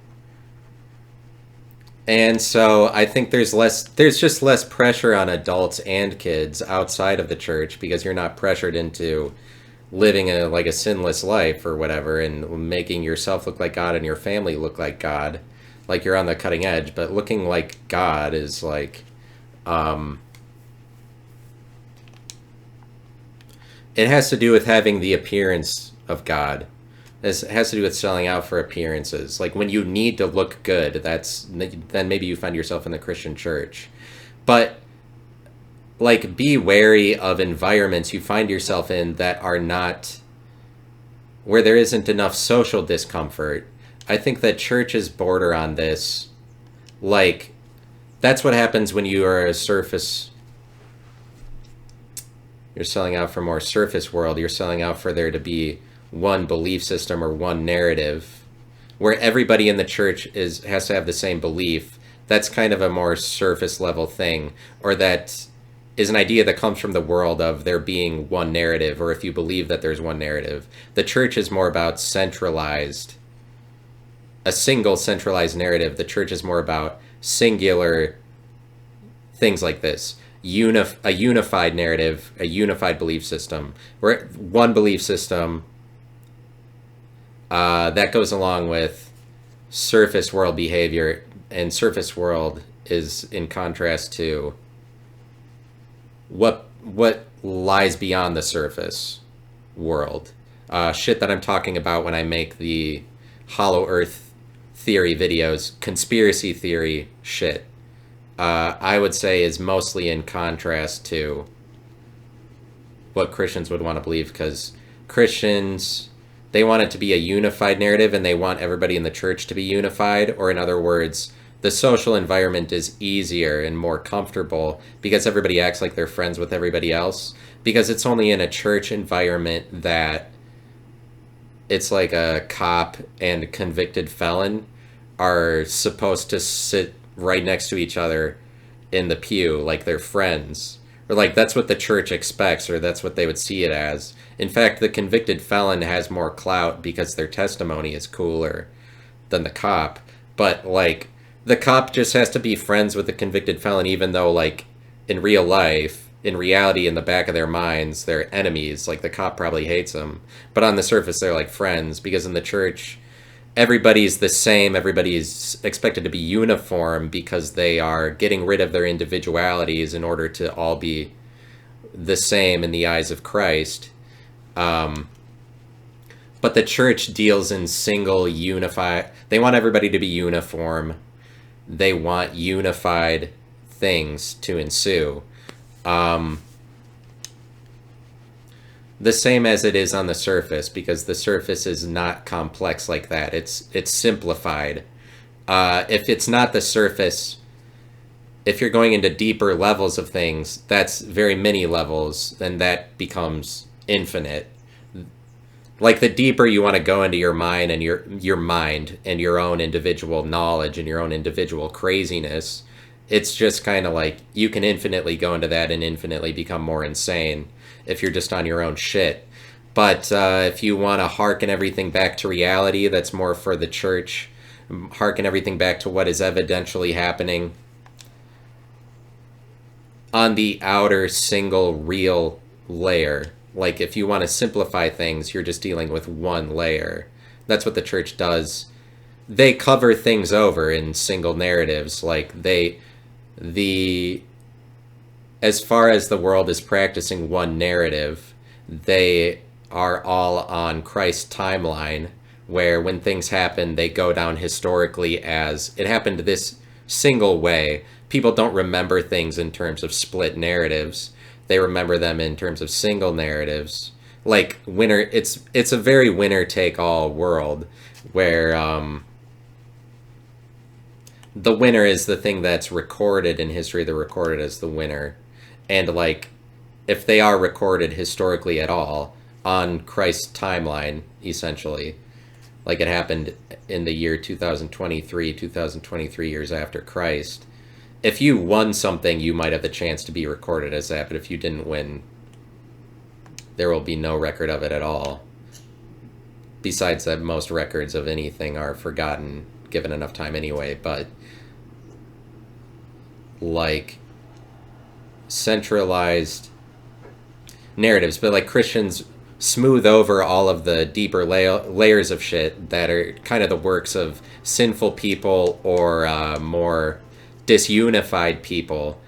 And so I think there's just less pressure on adults and kids outside of the church because you're not pressured into living a sinless life or whatever and making yourself look like God and your family look like God, like you're on the cutting edge. But looking like God is like, it has to do with having the appearance of God. This has to do with selling out for appearances. Like when you need to look good, then maybe you find yourself in the Christian church. But like, be wary of environments you find yourself in that are not, where there isn't enough social discomfort. I think that churches border on this. Like, that's what happens when you are a surface, you're selling out for more surface world. You're selling out for there to be one belief system or one narrative where everybody in the church has to have the same belief. That's kind of a more surface level thing, or that is an idea that comes from the world of there being one narrative, or if you believe that there's one narrative. The church is more about a single centralized narrative. The church is more about singular things like this. A unified narrative, a unified belief system, where one belief system that goes along with surface world behavior, and surface world is in contrast to what lies beyond the surface world. Shit that I'm talking about when I make the Hollow Earth theory videos, conspiracy theory shit, I would say is mostly in contrast to what Christians would want to believe, because Christians, they want it to be a unified narrative and they want everybody in the church to be unified, or in other words, the social environment is easier and more comfortable because everybody acts like they're friends with everybody else, because it's only in a church environment that it's like a cop and a convicted felon are supposed to sit right next to each other in the pew like they're friends, or like that's what the church expects, or that's what they would see it as. In fact, the convicted felon has more clout because their testimony is cooler than the cop. But like, the cop just has to be friends with the convicted felon, even though like in real life, in reality, in the back of their minds, they're enemies. Like the cop probably hates them, but on the surface they're like friends, because in the church everybody's the same. Everybody is expected to be uniform because they are getting rid of their individualities in order to all be the same in the eyes of Christ. But the church deals in single, unified. They want everybody to be uniform. They want unified things to ensue. The same as it is on the surface, because the surface is not complex like that. It's simplified. If it's not the surface, if you're going into deeper levels of things, that's very many levels, then that becomes infinite. Like the deeper you want to go into your mind and your mind and your own individual knowledge and your own individual craziness, it's just kind of like you can infinitely go into that and infinitely become more insane if you're just on your own shit. But if you want to hearken everything back to reality, that's more for the church. Hearken everything back to what is evidentially happening. on the outer single real layer. Like, if you want to simplify things, you're just dealing with one layer. That's what the church does. They cover things over in single narratives. Like, the as far as the world is practicing one narrative, they are all on Christ's timeline, where when things happen, they go down historically as it happened this single way. People don't remember things in terms of split narratives. They remember them in terms of single narratives. Like winner, it's a very winner take all world where the winner is the thing that's recorded in history. They're recorded as the winner, and like if they are recorded historically at all on Christ's timeline, essentially, like it happened in the year 2023 years after Christ. If you won something, you might have the chance to be recorded as that, but if you didn't win, there will be no record of it at all. Besides that, most records of anything are forgotten given enough time anyway, but like centralized narratives, but like Christians smooth over all of the deeper layers of shit that are kind of the works of sinful people or more disunified people,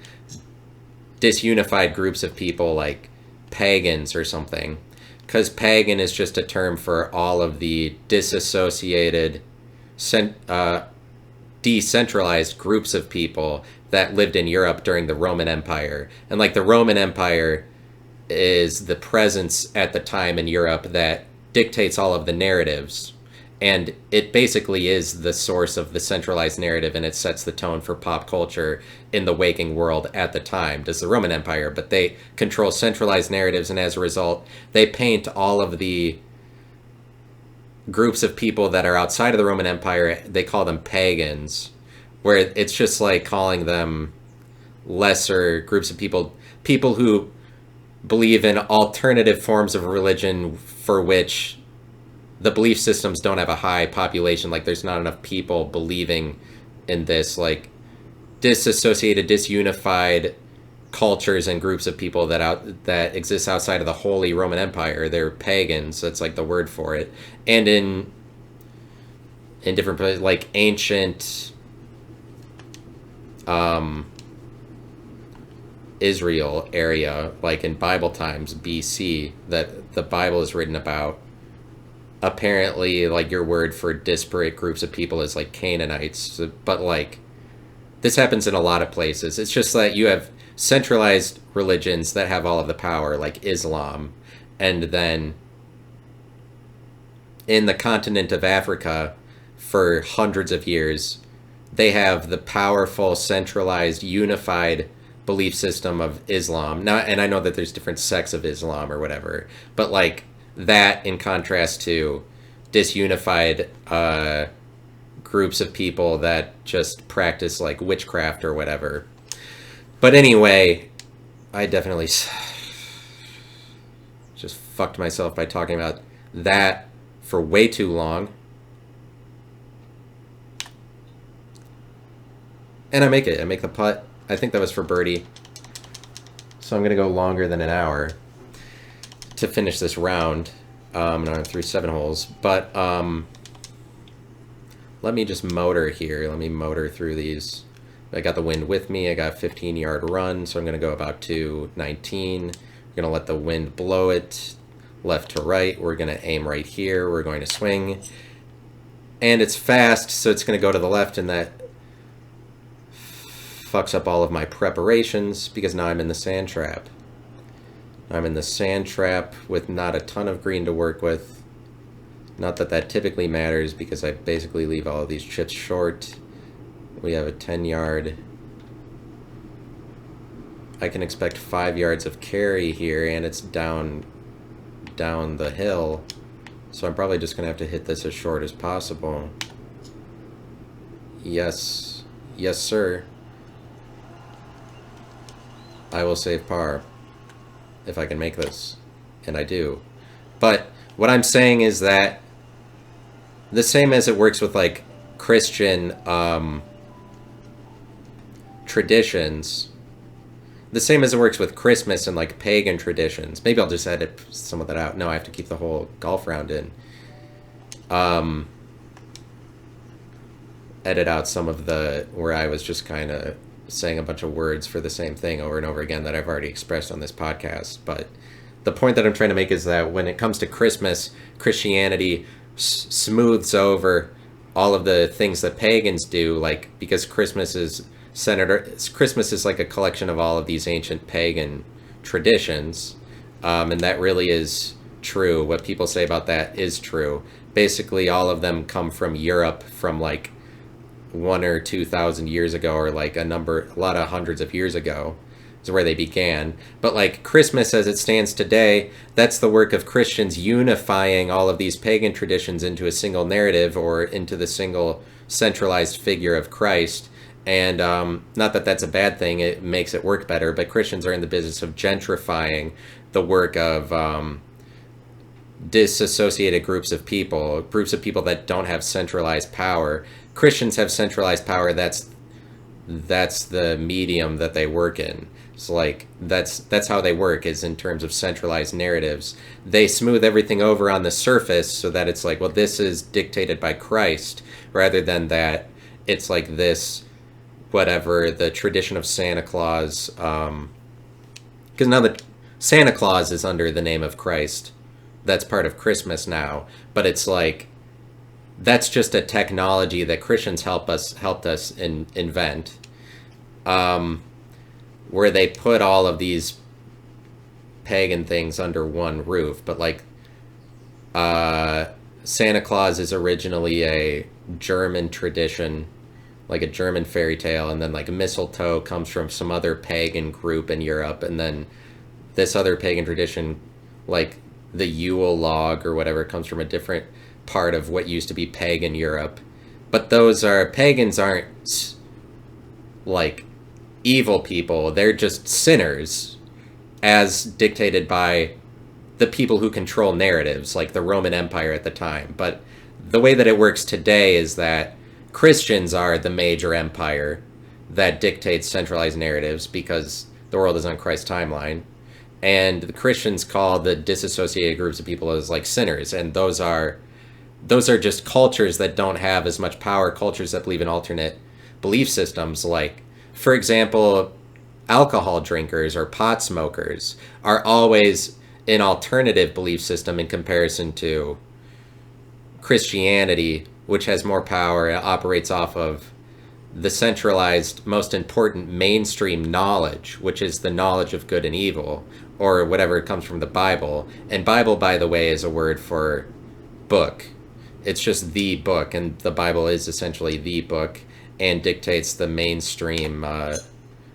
disunified groups of people like pagans or something. Because pagan is just a term for all of the disassociated, decentralized groups of people that lived in Europe during the Roman Empire. And like the Roman Empire is the presence at the time in Europe that dictates all of the narratives. And it basically is the source of the centralized narrative, and it sets the tone for pop culture in the waking world at the time, does the Roman Empire. But they control centralized narratives, and as a result, they paint all of the groups of people that are outside of the Roman Empire, they call them pagans, where it's just like calling them lesser groups of people, people who believe in alternative forms of religion for which the belief systems don't have a high population. Like there's not enough people believing in this, like disassociated, disunified cultures and groups of people that exist outside of the Holy Roman Empire. They're pagans. That's like the word for it. And in different places, like ancient Israel area, like in Bible times, BC, that the Bible is written about. Apparently, like your word for disparate groups of people is like Canaanites, but like this happens in a lot of places. It's just that you have centralized religions that have all of the power, like Islam, and then in the continent of Africa for hundreds of years, they have the powerful, centralized, unified belief system of Islam. Now, and I know that there's different sects of Islam or whatever, but like that in contrast to disunified groups of people that just practice like witchcraft or whatever. But anyway, I definitely just fucked myself by talking about that for way too long. And I make the putt. I think that was for birdie. So I'm going to go longer than an hour to finish this round. And I'm through 7 holes. But let me just motor here. Let me motor through these. I got the wind with me. I got a 15-yard run, so I'm going to go about 219. We're going to let the wind blow it left to right. We're going to aim right here. We're going to swing. And it's fast, so it's going to go to the left, and that fucks up all of my preparations because now I'm in the sand trap. I'm in the sand trap with not a ton of green to work with. Not that that typically matters because I basically leave all of these chips short. We have a 10-yard. I can expect 5 yards of carry here, and it's down the hill. So I'm probably just going to have to hit this as short as possible. Yes. Yes, sir. I will save par if I can make this, and I do. But what I'm saying is that the same as it works with like Christian traditions, the same as it works with Christmas and like pagan traditions. Maybe I'll just edit some of that out. No, I have to keep the whole golf round in. Edit out some of the where I was just kind of saying a bunch of words for the same thing over and over again that I've already expressed on this podcast. But the point that I'm trying to make is that when it comes to Christmas, Christianity smooths over all of the things that pagans do, like because Christmas is like a collection of all of these ancient pagan traditions, and that really is true. What people say about that is true. Basically, all of them come from Europe, from like 1,000 or 2,000 years ago, or like a lot of hundreds of years ago is where they began. But like Christmas as it stands today, that's the work of Christians unifying all of these pagan traditions into a single narrative, or into the single centralized figure of Christ. And not that that's a bad thing, it makes it work better, but Christians are in the business of gentrifying the work of disassociated groups of people that don't have centralized power. Christians have centralized power. That's the medium that they work in. So like that's how they work, is in terms of centralized narratives. They smooth everything over on the surface so that it's like, well, this is dictated by Christ, rather than that it's like this, whatever, the tradition of Santa Claus, because now that Santa Claus is under the name of Christ, that's part of Christmas now. But it's like, that's just a technology that Christians helped us invent, where they put all of these pagan things under one roof. But like Santa Claus is originally a German tradition, like a German fairy tale, and then like mistletoe comes from some other pagan group in Europe, and then this other pagan tradition, like the Yule log or whatever, comes from a different part of what used to be pagan Europe. But pagans aren't like evil people, they're just sinners as dictated by the people who control narratives, like the Roman Empire at the time. But the way that it works today is that Christians are the major empire that dictates centralized narratives, because the world is on Christ's timeline. And the Christians call the disassociated groups of people as like sinners. And those are just cultures that don't have as much power, cultures that believe in alternate belief systems. Like, for example, alcohol drinkers or pot smokers are always an alternative belief system in comparison to Christianity, which has more power. It operates off of the centralized, most important mainstream knowledge, which is the knowledge of good and evil, or whatever comes from the Bible. And Bible, by the way, is a word for book. It's just the book, and the Bible is essentially the book and dictates the mainstream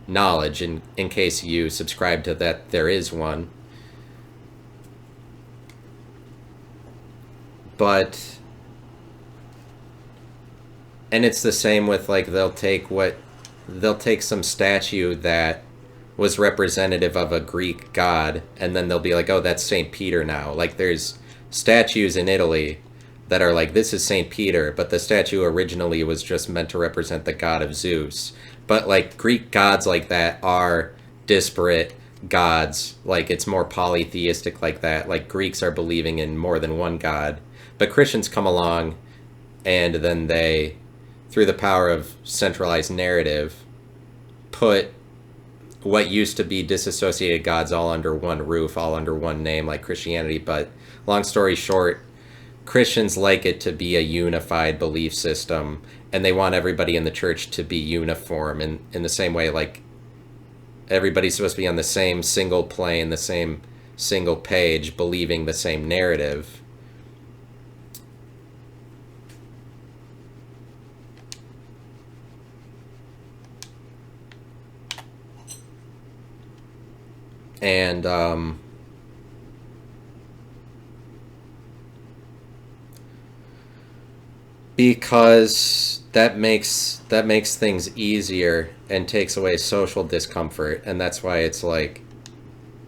knowledge, in case you subscribe to that there is one. But, and it's the same with like, they'll take some statue that was representative of a Greek god, and then they'll be like, oh, that's St. Peter now. Like, there's statues in Italy that are like, this is St. Peter, but the statue originally was just meant to represent the god of Zeus. But like, Greek gods like that are disparate gods. Like, it's more polytheistic like that. Like, Greeks are believing in more than one god. But Christians come along, and then they, through the power of centralized narrative, put what used to be disassociated gods all under one roof, all under one name, like Christianity. But long story short, Christians like it to be a unified belief system, and they want everybody in the church to be uniform in the same way, like everybody's supposed to be on the same single plane, the same single page, believing the same narrative. And because that makes things easier and takes away social discomfort, and that's why it's like,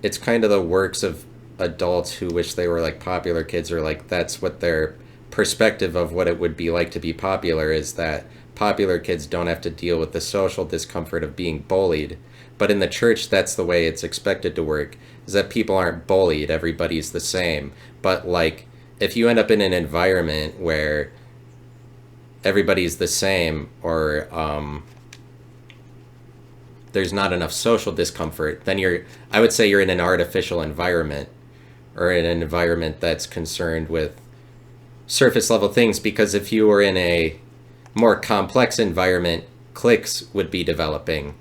it's kind of the works of adults who wish they were like popular kids, or like that's what their perspective of what it would be like to be popular is that popular kids don't have to deal with the social discomfort of being bullied. But in the church, that's the way it's expected to work, is that people aren't bullied, everybody's the same. But like, if you end up in an environment where everybody's the same, or there's not enough social discomfort, then I would say you're in an artificial environment, or in an environment that's concerned with surface level things. Because if you were in a more complex environment, cliques would be developing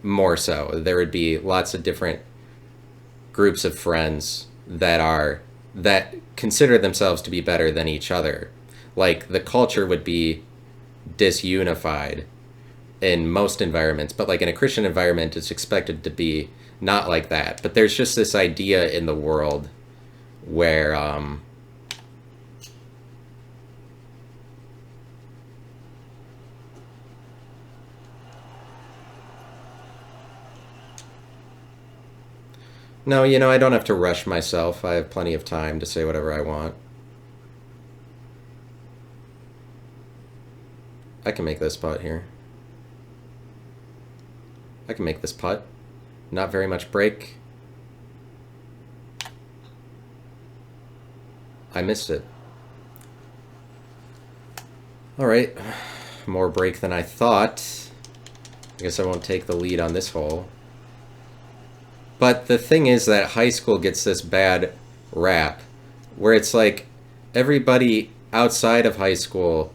more so. There would be lots of different groups of friends that consider themselves to be better than each other. Like, the culture would be disunified in most environments, but like in a Christian environment, it's expected to be not like that. But there's just this idea in the world where no, I don't have to rush myself. I have plenty of time to say whatever I want. I can make this putt here. I can make this putt. Not very much break. I missed it. All right. More break than I thought. I guess I won't take the lead on this hole. But the thing is that high school gets this bad rap where it's like everybody outside of high school,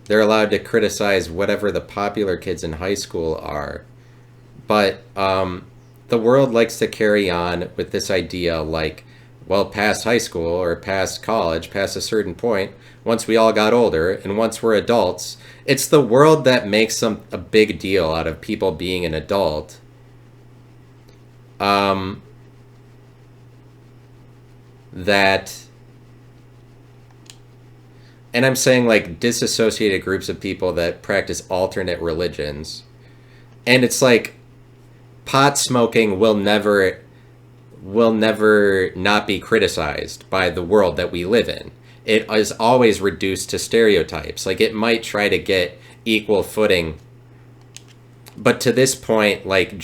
they're allowed to criticize whatever the popular kids in high school are. But the world likes to carry on with this idea like, well, past high school or past college, past a certain point, once we all got older and once we're adults, it's the world that makes a big deal out of people being an adult. And I'm saying like disassociated groups of people that practice alternate religions. And it's like pot smoking will never not be criticized by the world that we live in. It is always reduced to stereotypes. Like, it might try to get equal footing, but to this point, like,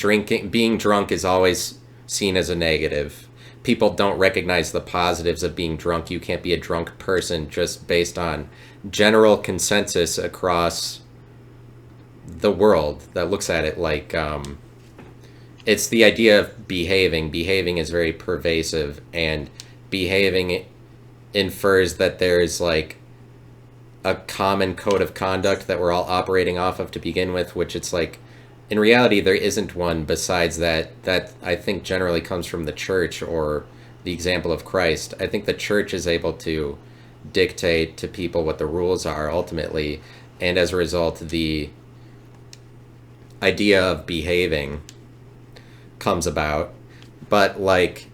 being drunk is always seen as a negative. People don't recognize the positives of being drunk. You can't be a drunk person just based on general consensus across the world that looks at it like, it's the idea of behaving. Behaving is very pervasive, and behaving infers that there's like a common code of conduct that we're all operating off of to begin with, which it's like, in reality, there isn't one besides that I think generally comes from the church or the example of Christ. I think the church is able to dictate to people what the rules are ultimately, and as a result, the idea of behaving comes about. But like,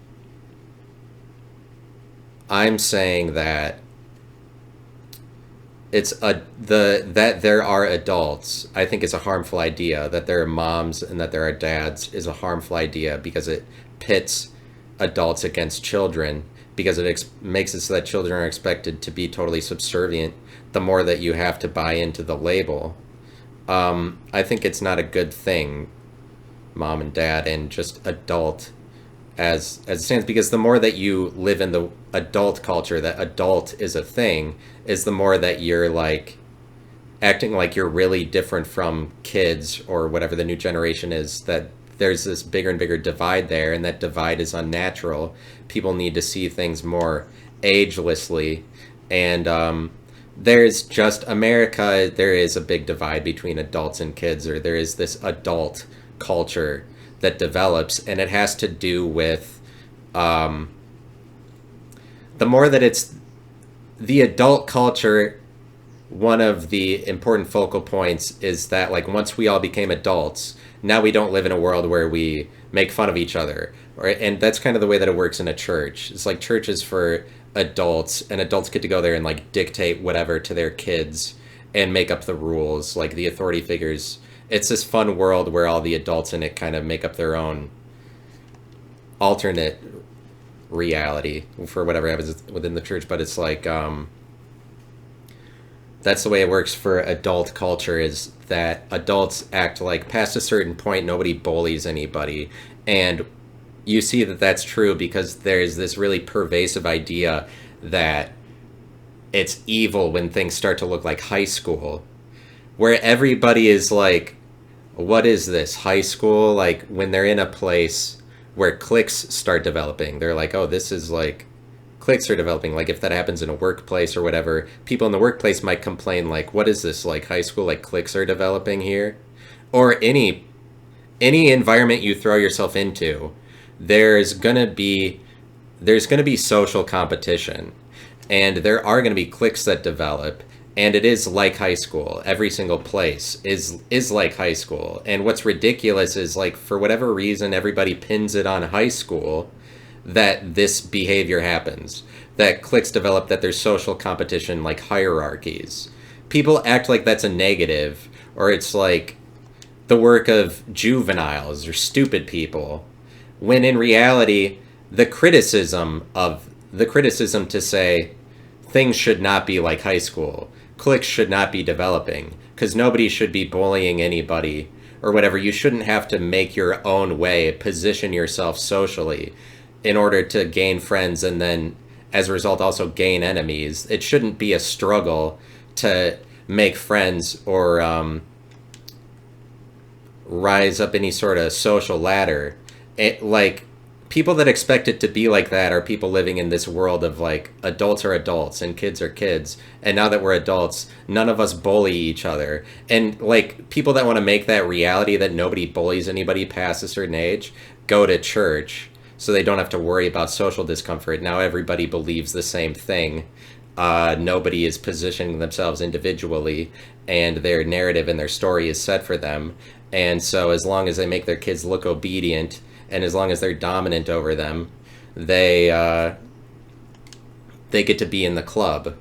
I'm saying that that there are adults, I think, is a harmful idea. That there are moms and that there are dads is a harmful idea, because it pits adults against children, because it makes it so that children are expected to be totally subservient the more that you have to buy into the label. I think it's not a good thing, mom and dad and just adult as it stands, because the more that you live in the adult culture, that adult is a thing, is the more that you're like acting like you're really different from kids or whatever the new generation is, that there's this bigger and bigger divide there, and that divide is unnatural. People need to see things more agelessly, and there's just America, there is a big divide between adults and kids, or there is this adult culture that develops, and it has to do with the more that it's the adult culture. One of the important focal points is that, like, once we all became adults, now we don't live in a world where we make fun of each other, and that's kind of the way that it works in a church. It's like church is for adults, and adults get to go there and like dictate whatever to their kids and make up the rules, like the authority figures. It's this fun world where all the adults in it kind of make up their own alternate reality for whatever happens within the church. But it's like That's the way it works for adult culture, is that adults act like past a certain point nobody bullies anybody. And you see that that's true because there's this really pervasive idea that it's evil when things start to look like high school, where everybody is like, what is this, high school? Like when they're in a place where cliques start developing, they're like, oh, this is like, cliques are developing. Like if that happens in a workplace or whatever, people in the workplace might complain like, what is this, like high school, like cliques are developing here? Or any environment you throw yourself into, there's gonna be social competition, and there are gonna be cliques that develop, and it is like high school. Every single place is like high school. And what's ridiculous is, like, for whatever reason everybody pins it on high school that this behavior happens, that cliques develop, that there's social competition, like hierarchies. People act like that's a negative, or it's like the work of juveniles or stupid people, when in reality the criticism to say things should not be like high school, cliques should not be developing, because nobody should be bullying anybody or whatever. You shouldn't have to make your own way, position yourself socially in order to gain friends, and then as a result also gain enemies. It shouldn't be a struggle to make friends or rise up any sort of social ladder. Like, people that expect it to be like that are people living in this world of like, adults are adults and kids are kids, and now that we're adults none of us bully each other. And like, people that want to make that reality that nobody bullies anybody past a certain age go to church so they don't have to worry about social discomfort. Now everybody believes the same thing. Nobody is positioning themselves individually, and their narrative and their story is set for them. And so as long as they make their kids look obedient, and as long as they're dominant over them, they get to be in the club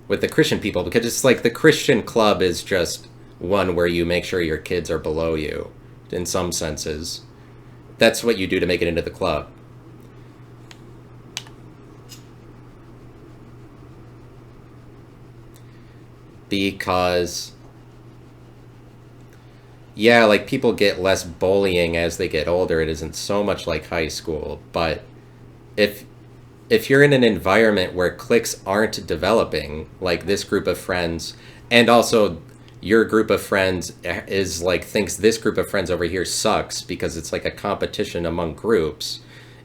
with the Christian people, because it's like the Christian club is just one where you make sure your kids are below you in some senses. That's what you do to make it into the club. Because, yeah, like, people get less bullying as they get older. It isn't so much like high school. But if you're in an environment where cliques aren't developing, like this group of friends, and also your group of friends is like, thinks this group of friends over here sucks because it's like a competition among groups.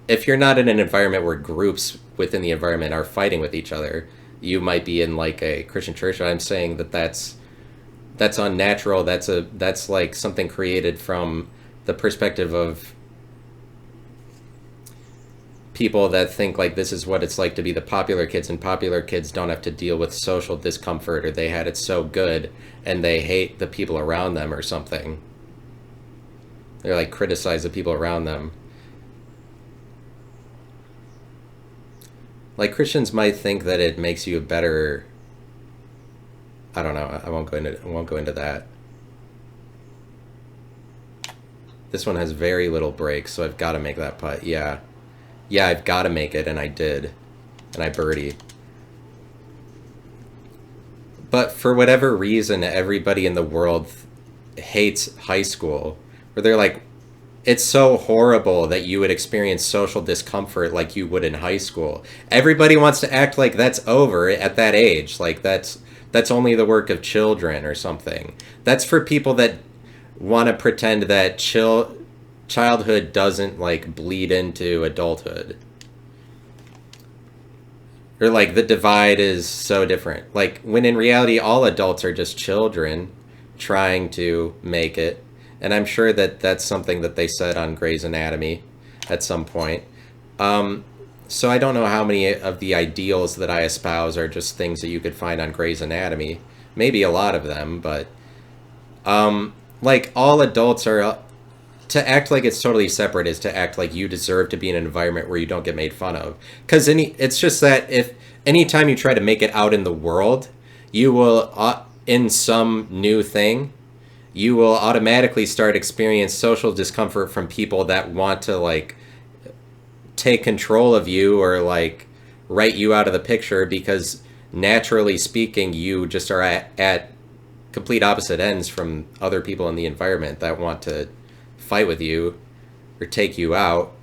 If you're not in an environment where groups within the environment are fighting with each other, you might be in like a Christian church. I'm saying that that's unnatural. That's like something created from the perspective of people that think like this is what it's like to be the popular kids, and popular kids don't have to deal with social discomfort, or they had it so good and they hate the people around them or something. They're like, criticize the people around them. Like, Christians might think that it makes you a better, I don't know. I won't go into that. This one has very little breaks, so I've got to make that putt. Yeah, I've got to make it, and I did, and I birdied. But for whatever reason, everybody in the world hates high school, where they're like, it's so horrible that you would experience social discomfort like you would in high school. Everybody wants to act like that's over at that age, like that's only the work of children or something. That's for people that want to pretend that childhood doesn't like bleed into adulthood. Or like the divide is so different. Like, when in reality all adults are just children trying to make it. And I'm sure that that's something that they said on Grey's Anatomy at some point. So I don't know how many of the ideals that I espouse are just things that you could find on Grey's Anatomy. Maybe a lot of them, but like, all adults are... To act like it's totally separate is to act like you deserve to be in an environment where you don't get made fun of. Because it's just that if anytime you try to make it out in the world, you will, in some new thing, you will automatically start experience social discomfort from people that want to like take control of you or like write you out of the picture, because naturally speaking, you just are at complete opposite ends from other people in the environment that want to fight with you or take you out.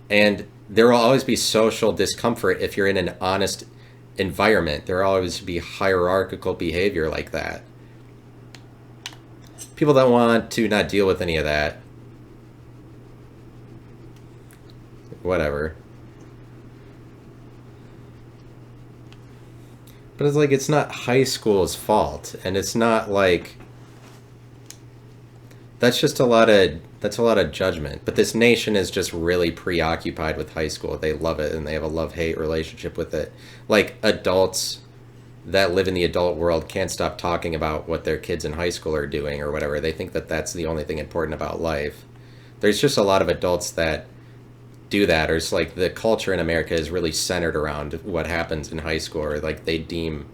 And there will always be social discomfort if you're in an honest environment. There will always be hierarchical behavior like that. People that want to not deal with any of that, whatever. But it's like, it's not high school's fault, and it's not like, that's a lot of judgment. But this nation is just really preoccupied with high school. They love it, and they have a love-hate relationship with it. Like, adults that live in the adult world can't stop talking about what their kids in high school are doing or whatever. They think that that's the only thing important about life. There's just a lot of adults that do that, or it's like the culture in America is really centered around what happens in high school, or like they deem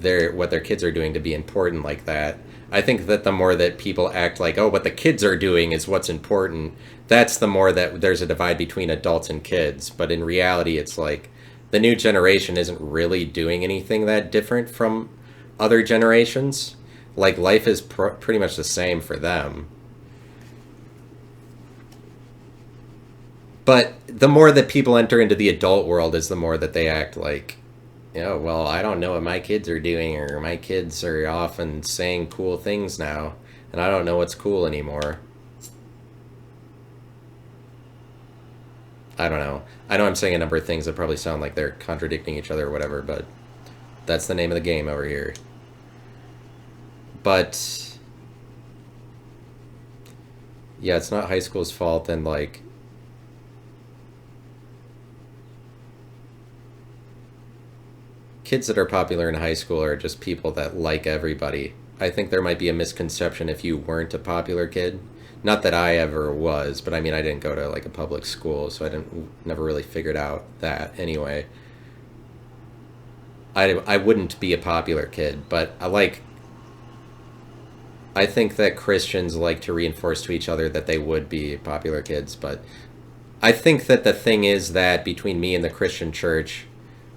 what their kids are doing to be important like that. I think that the more that people act like, oh, what the kids are doing is what's important, that's the more that there's a divide between adults and kids. But in reality, it's like the new generation isn't really doing anything that different from other generations. Like, life is pretty much the same for them. But the more that people enter into the adult world is the more that they act like, oh, well, I don't know what my kids are doing, or my kids are off and saying cool things now, and I don't know what's cool anymore. I don't know. I know I'm saying a number of things that probably sound like they're contradicting each other or whatever, but that's the name of the game over here. But yeah, it's not high school's fault, and like, kids that are popular in high school are just people that like everybody. I think there might be a misconception if you weren't a popular kid. Not that I ever was, but I mean, I didn't go to like a public school, so I never really figured out that anyway. I wouldn't be a popular kid, but I think that Christians like to reinforce to each other that they would be popular kids, but I think that the thing is that between me and the Christian church,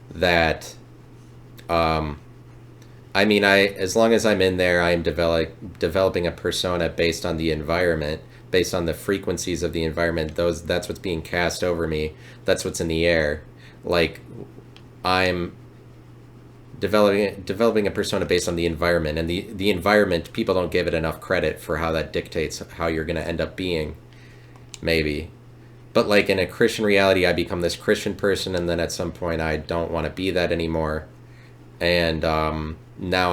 that I mean, as long as I'm in there, I'm developing a persona based on the environment, based on the frequencies of the environment. That's what's being cast over me. That's what's in the air. Like, I'm developing a persona based on the environment, and the environment, people don't give it enough credit for how that dictates how you're going to end up being, maybe. But like, in a Christian reality, I become this Christian person, and then at some point I don't want to be that anymore. And now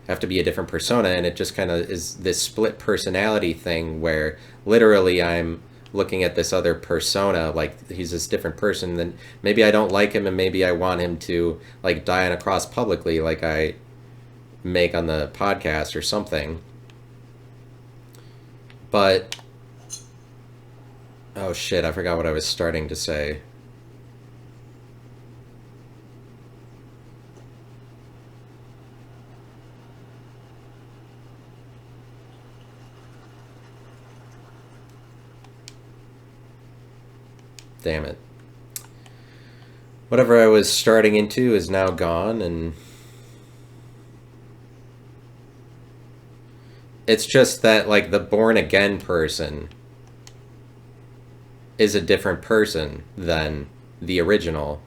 have to be a different persona, and it just kind of is this split personality thing where literally I'm looking at this other persona, like he's this different person, then maybe I don't like him, and maybe I want him to like die on a cross publicly, like I make on the podcast or something. But oh shit, I forgot what I was starting to say. Damn it. Whatever I was starting into is now gone, and it's just that, like, the born again person is a different person than the original.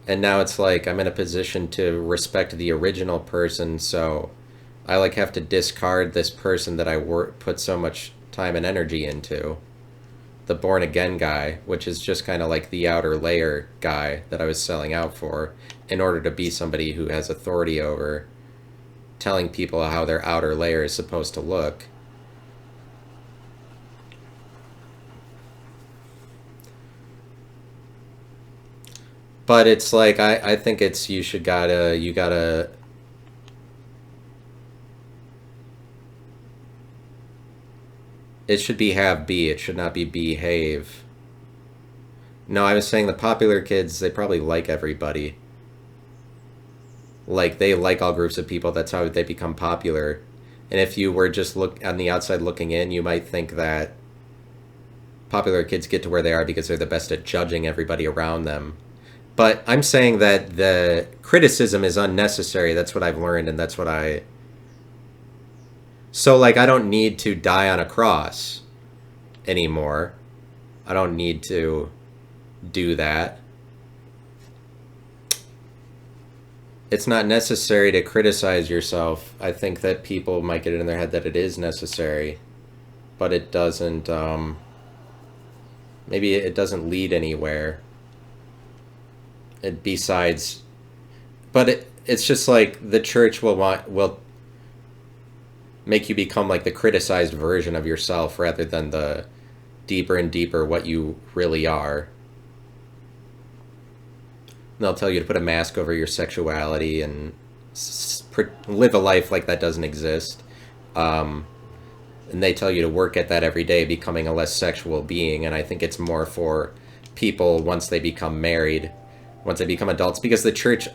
And now it's like I'm in a position to respect the original person, so I like have to discard this person that I put so much time and energy into. The born again guy, which is just kind of like the outer layer guy that I was selling out for in order to be somebody who has authority over telling people how their outer layer is supposed to look. But it's like, I think it's, you gotta it should be have be, it should not be behave. No, I was saying the popular kids, they probably like everybody. Like, they like all groups of people, that's how they become popular. And if you were just look on the outside looking in, you might think that popular kids get to where they are because they're the best at judging everybody around them. But I'm saying that the criticism is unnecessary. That's what I've learned, and that's what I. So, like, I don't need to die on a cross anymore. I don't need to do that. It's not necessary to criticize yourself. I think that people might get it in their head that it is necessary, but it doesn't. Maybe it doesn't lead anywhere. Besides, but it's just like the church will make you become like the criticized version of yourself rather than the deeper and deeper what you really are. And they'll tell you to put a mask over your sexuality and live a life like that doesn't exist. And they tell you to work at that every day, becoming a less sexual being. And I think it's more for people once they become married, once they become adults, because the church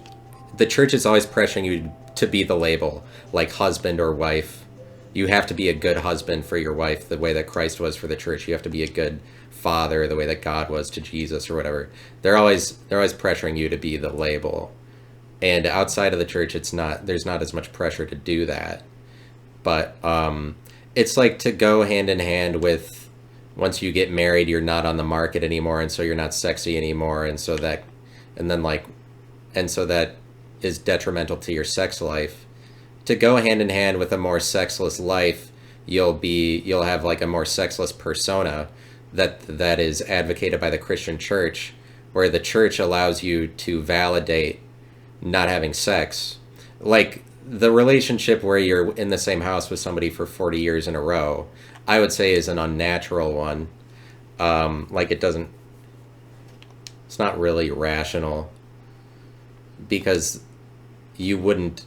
is always pressuring you to be the label, like husband or wife. You have to be a good husband for your wife, the way that Christ was for the church. You have to be a good father, the way that God was to Jesus, or whatever. They're always pressuring you to be the label. And outside of the church, there's not as much pressure to do that. But it's like to go hand in hand with, once you get married, you're not on the market anymore, and so you're not sexy anymore, and so that is detrimental to your sex life. To go hand in hand with a more sexless life, you'll have like a more sexless persona that is advocated by the Christian church, where the church allows you to validate not having sex. Like the relationship where you're in the same house with somebody for 40 years in a row, I would say is an unnatural one. Like it's not really rational, because you wouldn't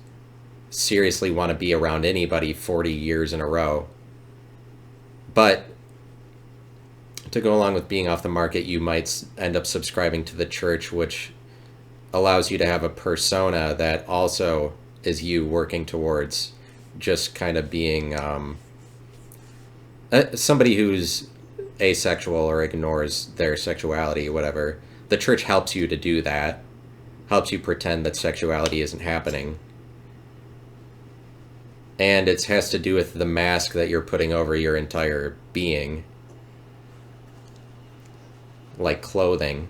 seriously want to be around anybody 40 years in a row. But to go along with being off the market, you might end up subscribing to the church, which allows you to have a persona that also is you working towards just kind of being somebody who's asexual or ignores their sexuality, whatever. The church helps you to do that, helps you pretend that sexuality isn't happening. And it has to do with the mask that you're putting over your entire being, like clothing,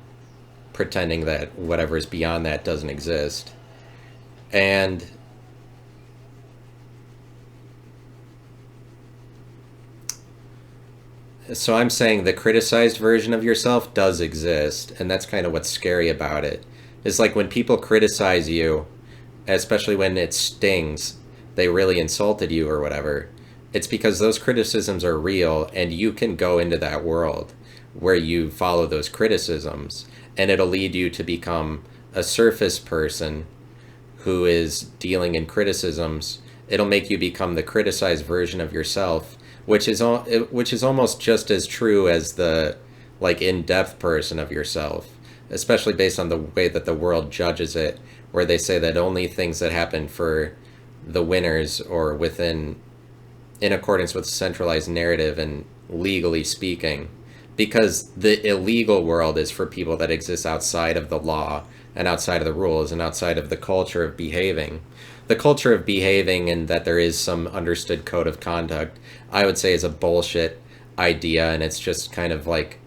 pretending that whatever is beyond that doesn't exist. And so I'm saying the criticized version of yourself does exist, and that's kind of what's scary about it. It's like when people criticize you, especially when it stings, they really insulted you or whatever, it's because those criticisms are real, and you can go into that world where you follow those criticisms, and it'll lead you to become a surface person who is dealing in criticisms. It'll make you become the criticized version of yourself, which is almost just as true as the like in-depth person of yourself, especially based on the way that the world judges it, where they say that only things that happen for the winners or in accordance with centralized narrative and legally speaking, because the illegal world is for people that exist outside of the law and outside of the rules and outside of the culture of behaving. The culture of behaving, and that there is some understood code of conduct, I would say is a bullshit idea, and it's just kind of like,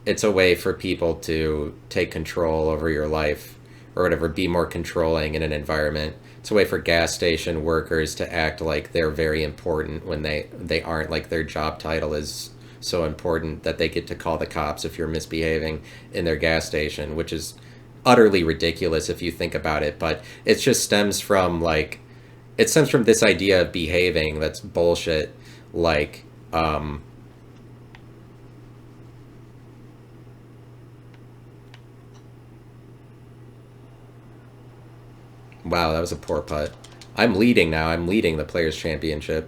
it's a way for people to take control over your life or whatever, be more controlling in an environment. It's a way for gas station workers to act like they're very important when they aren't, like their job title is so important that they get to call the cops if you're misbehaving in their gas station, which is utterly ridiculous if you think about it. But it just stems from this idea of behaving that's bullshit. Like wow, that was a poor putt. I'm leading now. I'm leading the Players' Championship.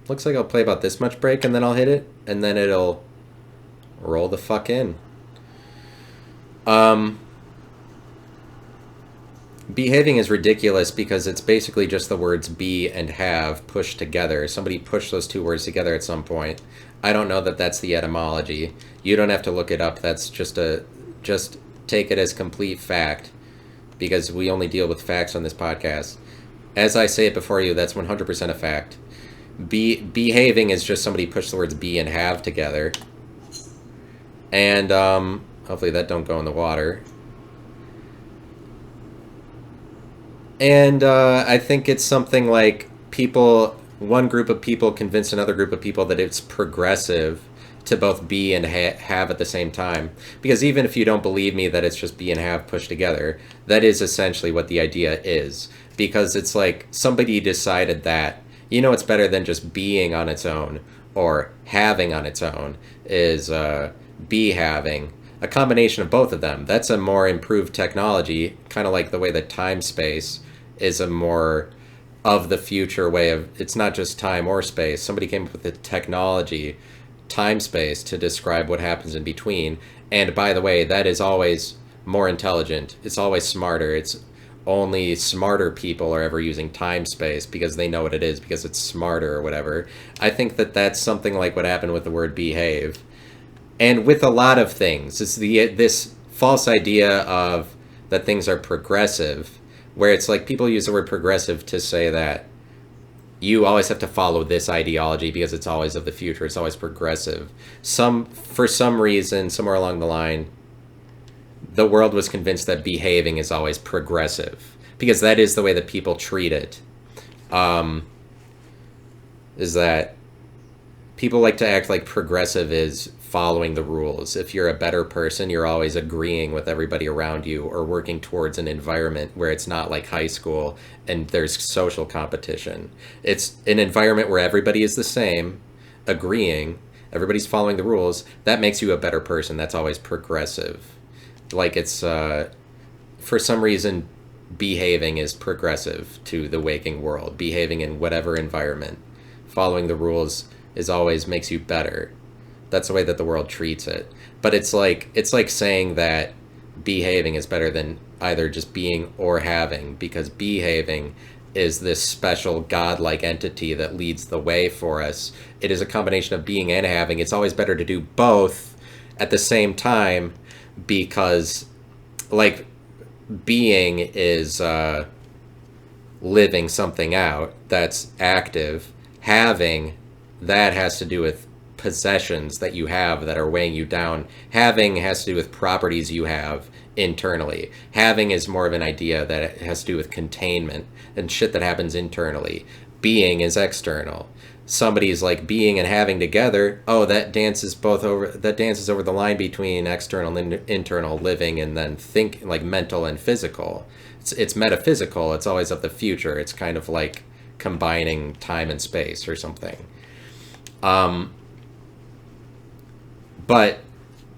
Looks like I'll play about this much break, and then I'll hit it, and then it'll roll the fuck in. Behaving is ridiculous because it's basically just the words be and have pushed together. Somebody pushed those two words together at some point. I don't know that that's the etymology. You don't have to look it up. That's just take it as complete fact, because we only deal with facts on this podcast. As I say it before you, that's 100% a fact. Behaving is just somebody pushed the words be and have together. And hopefully that don't go in the water. And I think it's something like one group of people convince another group of people that it's progressive to both be and have at the same time. Because even if you don't believe me that it's just be and have pushed together, that is essentially what the idea is. Because it's like somebody decided that, it's better than just being on its own or having on its own is be having. A combination of both of them. That's a more improved technology, kind of like the way that time-space is a more of the future way of, it's not just time or space. Somebody came up with the technology, time-space, to describe what happens in between. And by the way, that is always more intelligent. It's always smarter. It's only smarter people are ever using time-space because they know what it is, because it's smarter or whatever. I think that that's something like what happened with the word behave. And with a lot of things, it's this false idea of that things are progressive, where it's like people use the word progressive to say that you always have to follow this ideology because it's always of the future, it's always progressive. For some reason, somewhere along the line, the world was convinced that behaving is always progressive, because that is the way that people treat it. Is that people like to act like progressive is following the rules. If you're a better person, you're always agreeing with everybody around you or working towards an environment where it's not like high school and there's social competition. It's an environment where everybody is the same, agreeing, everybody's following the rules. That makes you a better person. That's always progressive. Like it's, for some reason, behaving is progressive to the waking world. Behaving in whatever environment, following the rules is always makes you better. That's the way that the world treats it. But it's like saying that behaving is better than either just being or having, because behaving is this special godlike entity that leads the way for us. It is a combination of being and having. It's always better to do both at the same time, because like being is living something out that's active. Having, that has to do with possessions that you have that are weighing you down. Having has to do with properties you have internally. Having is more of an idea that it has to do with containment and shit that happens internally. Being is external. Somebody's like being and having together, oh, that dances over the line between external and internal living, and then think like mental and physical. It's metaphysical. It's always of the future. It's kind of like combining time and space or something. But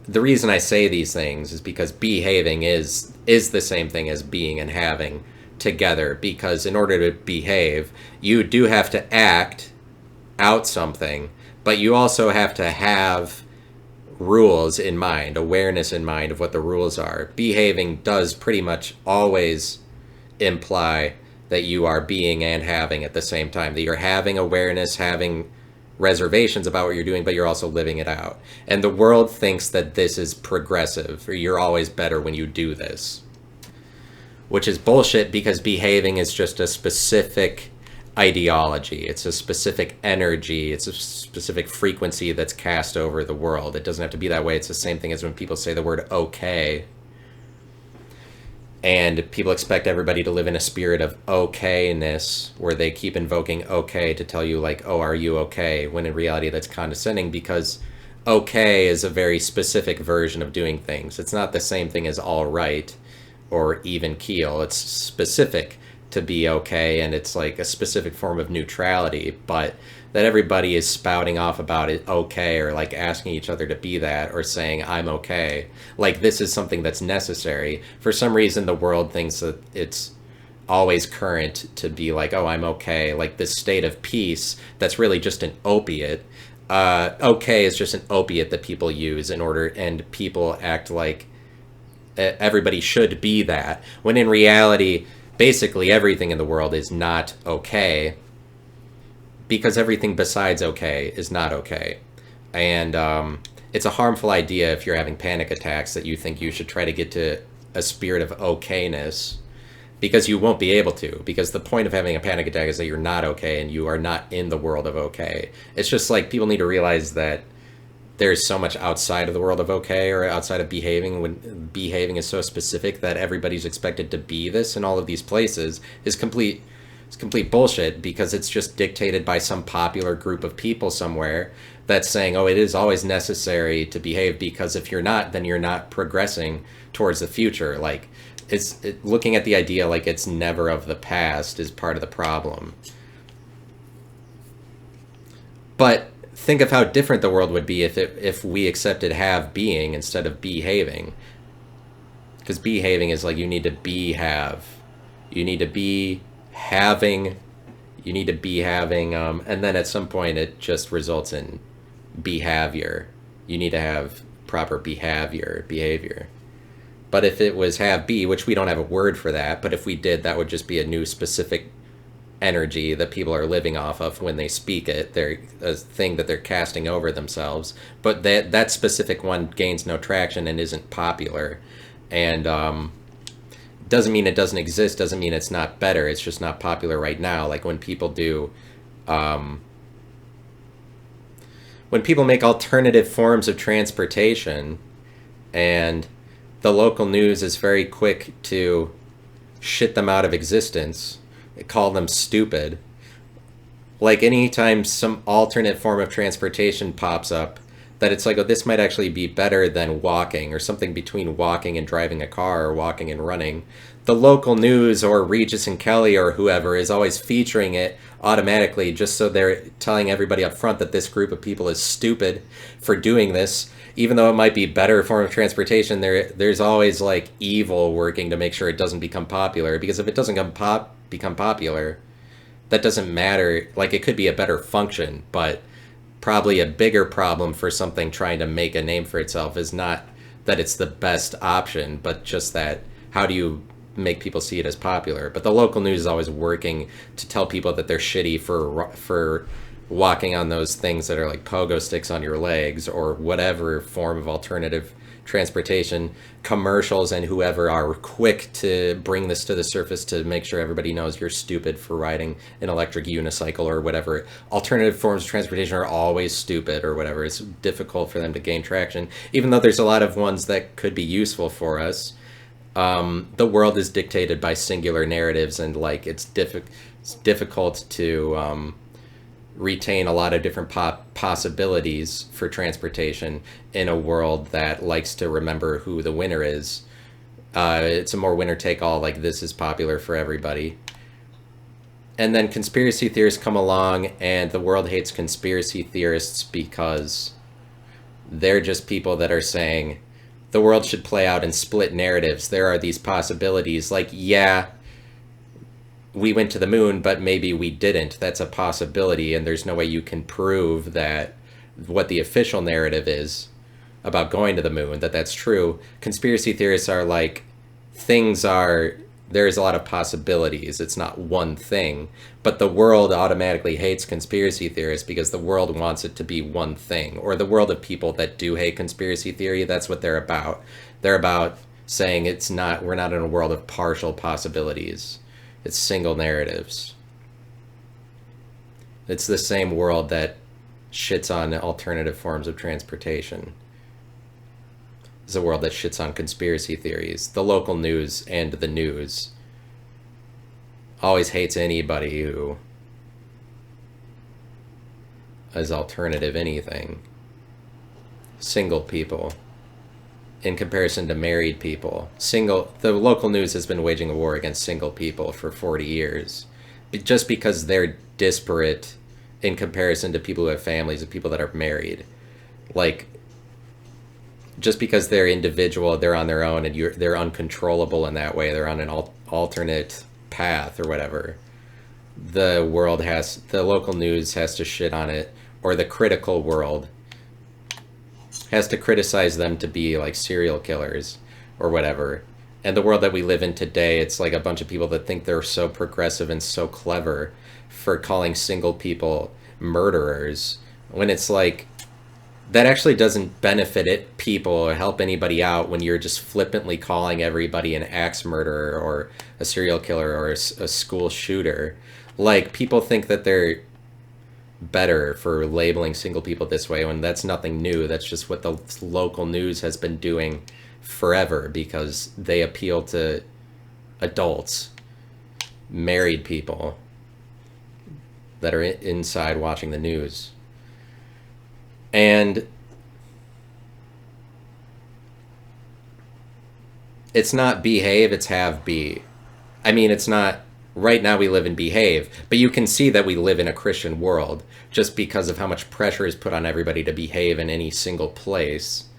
the reason I say these things is because behaving is the same thing as being and having together, because in order to behave, you do have to act out something, but you also have to have rules in mind, awareness in mind of what the rules are. Behaving does pretty much always imply that you are being and having at the same time, that you're having awareness, having reservations about what you're doing, but you're also living it out. And the world thinks that this is progressive, or you're always better when you do this, which is bullshit, because behaving is just a specific ideology. It's a specific energy. It's a specific frequency that's cast over the world. It doesn't have to be that way. It's the same thing as when people say the word okay, and people expect everybody to live in a spirit of okayness, where they keep invoking okay to tell you like, oh, are you okay? When in reality that's condescending, because okay is a very specific version of doing things. It's not the same thing as all right or even keel. It's specific to be okay, and it's like a specific form of neutrality, but that everybody is spouting off about it okay, or like asking each other to be that, or saying I'm okay, like this is something that's necessary. For some reason the world thinks that it's always current to be like, oh, I'm okay, like this state of peace that's really just an opiate. Okay is just an opiate that people use in order, and people act like everybody should be that, when in reality basically everything in the world is not okay, because everything besides okay is not okay. And it's a harmful idea if you're having panic attacks that you think you should try to get to a spirit of okayness, because you won't be able to, because the point of having a panic attack is that you're not okay and you are not in the world of okay. It's just like people need to realize that there's so much outside of the world of okay, or outside of behaving, when behaving is so specific that everybody's expected to be this in all of these places is complete bullshit, because it's just dictated by some popular group of people somewhere that's saying, oh, it is always necessary to behave, because if you're not, then you're not progressing towards the future. Like, looking at the idea like it's never of the past is part of the problem. But think of how different the world would be if we accepted have being instead of behaving. Because behaving is like you need to be have. You need to be having. You need to be having. And then at some point it just results in behavior. You need to have proper behavior. But if it was have be, which we don't have a word for that, but if we did, that would just be a new specific energy that people are living off of when they speak it. They're a thing that they're casting over themselves, but that specific one gains no traction and isn't popular. And doesn't mean it doesn't exist, doesn't mean it's not better, it's just not popular right now. Like when people do when people make alternative forms of transportation, and the local news is very quick to shit them out of existence, call them stupid. Like anytime some alternate form of transportation pops up, that it's like, oh, this might actually be better than walking, or something between walking and driving a car, or walking and running, the local news or Regis and Kelly or whoever is always featuring it automatically, just so they're telling everybody up front that this group of people is stupid for doing this. Even though it might be better form of transportation, there's always like evil working to make sure it doesn't become popular, because if it doesn't become popular, that doesn't matter. Like, it could be a better function, but probably a bigger problem for something trying to make a name for itself is not that it's the best option, but just that how do you make people see it as popular. But the local news is always working to tell people that they're shitty for walking on those things that are like pogo sticks on your legs, or whatever form of alternative transportation. Commercials and whoever are quick to bring this to the surface to make sure everybody knows you're stupid for riding an electric unicycle or whatever. Alternative forms of transportation are always stupid or whatever. It's difficult for them to gain traction, even though there's a lot of ones that could be useful for us. The world is dictated by singular narratives, and like it's difficult to retain a lot of different possibilities for transportation in a world that likes to remember who the winner is. It's a more winner take all, like this is popular for everybody. And then conspiracy theorists come along, and the world hates conspiracy theorists because they're just people that are saying the world should play out in split narratives. There are these possibilities, like, yeah, we went to the moon, but maybe we didn't. That's a possibility, and there's no way you can prove that what the official narrative is about going to the moon, that's true. Conspiracy theorists are like, there's a lot of possibilities. It's not one thing, but the world automatically hates conspiracy theorists because the world wants it to be one thing. Or the world of people that do hate conspiracy theory, that's what they're about. They're about saying we're not in a world of partial possibilities. It's single narratives. It's the same world that shits on alternative forms of transportation. It's a world that shits on conspiracy theories. The local news and the news always hates anybody who is alternative anything. Single people in comparison to married people. The local news has been waging a war against single people for 40 years. Just because they're disparate in comparison to people who have families and people that are married. Like, just because they're individual, they're on their own, and they're uncontrollable in that way. They're on an alternate path or whatever. The local news has to shit on it, or the critical world has to criticize them to be like serial killers or whatever. And the world that we live in today, it's like a bunch of people that think they're so progressive and so clever for calling single people murderers, when it's like, that actually doesn't benefit people or help anybody out when you're just flippantly calling everybody an axe murderer or a serial killer or a school shooter. Like, people think that they're better for labeling single people this way when that's nothing new. That's just what the local news has been doing forever because they appeal to adults, married people that are inside watching the news. And it's not behave, it's have be. I mean, it's not, right now we live in behave, but you can see that we live in a Christian world just because of how much pressure is put on everybody to behave in any single place.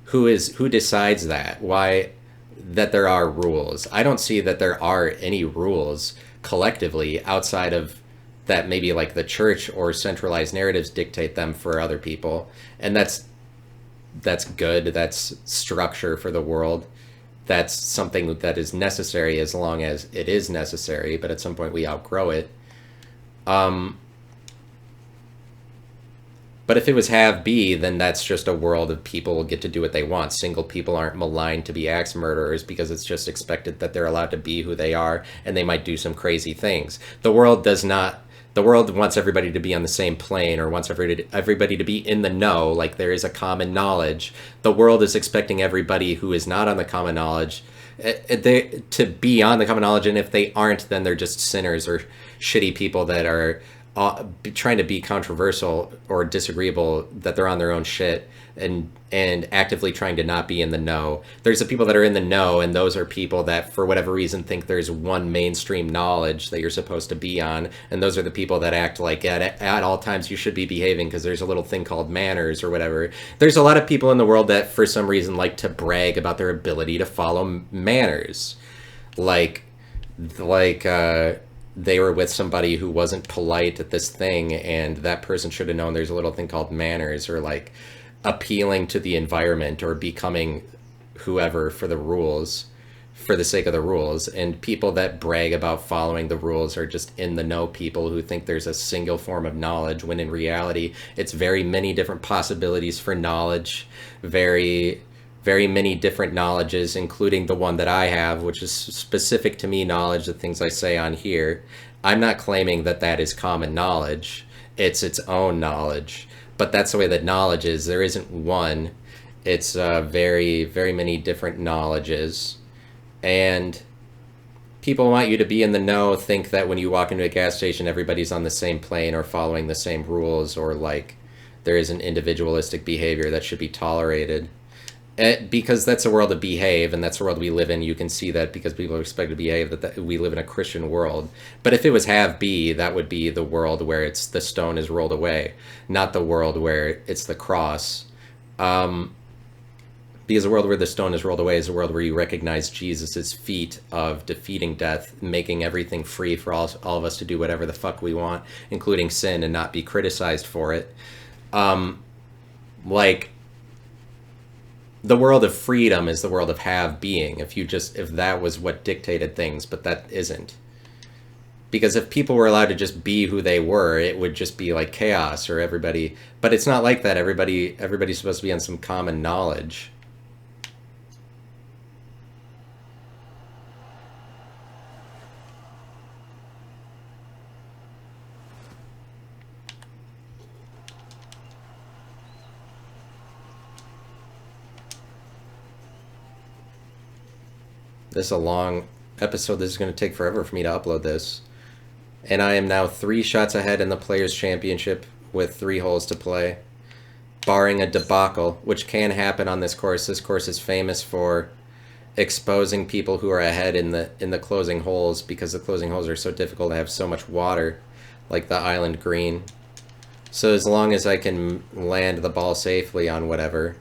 Who decides that? Why? That there are rules. I don't see that there are any rules collectively outside of that maybe like the church or centralized narratives dictate them for other people. And that's good. That's structure for the world. That's something that is necessary as long as it is necessary, but at some point we outgrow it. But if it was have be, then that's just a world of people get to do what they want. Single people aren't maligned to be axe murderers because it's just expected that they're allowed to be who they are, and they might do some crazy things. The world does not. The world wants everybody to be on the same plane, or wants everybody to be in the know, like there is a common knowledge. The world is expecting everybody who is not on the common knowledge to be on the common knowledge, and if they aren't, then they're just sinners or shitty people that are trying to be controversial or disagreeable, that they're on their own shit and actively trying to not be in the know. There's the people that are in the know, and those are people that for whatever reason think there's one mainstream knowledge that you're supposed to be on, and those are the people that act like at all times you should be behaving because there's a little thing called manners or whatever. There's a lot of people in the world that for some reason like to brag about their ability to follow manners, like they were with somebody who wasn't polite at this thing, and that person should have known there's a little thing called manners, or like appealing to the environment or becoming whoever for the rules, for the sake of the rules. And people that brag about following the rules are just in the know people who think there's a single form of knowledge, when in reality it's very many different possibilities for knowledge, very many different knowledges, including the one that I have, which is specific to me knowledge, the things I say on here. I'm not claiming that that is common knowledge. It's its own knowledge. But that's the way that knowledge is. There isn't one. It's very many different knowledges. And people want you to be in the know, think that when you walk into a gas station, everybody's on the same plane or following the same rules, or like there is an individualistic behavior that should be tolerated. Because that's a world of behave, and that's the world we live in. You can see that because people are expected to behave, that we live in a Christian world. But if it was have be, that would be the world where it's the stone is rolled away, not the world where it's the cross. Because the world where the stone is rolled away is a world where you recognize Jesus's feat of defeating death, making everything free for all of us to do whatever the fuck we want, including sin, and not be criticized for it. The world of freedom is the world of have-being, if that was what dictated things, but that isn't. Because if people were allowed to just be who they were, it would just be like chaos, or everybody, but it's not like that. Everybody's supposed to be on some common knowledge. This is a long episode. This is going to take forever for me to upload this. And I am now 3 shots ahead in the Players' Championship with 3 holes to play. Barring a debacle, which can happen on this course. This course is famous for exposing people who are ahead in the closing holes, because the closing holes are so difficult to have so much water, like the island green. So as long as I can land the ball safely on whatever,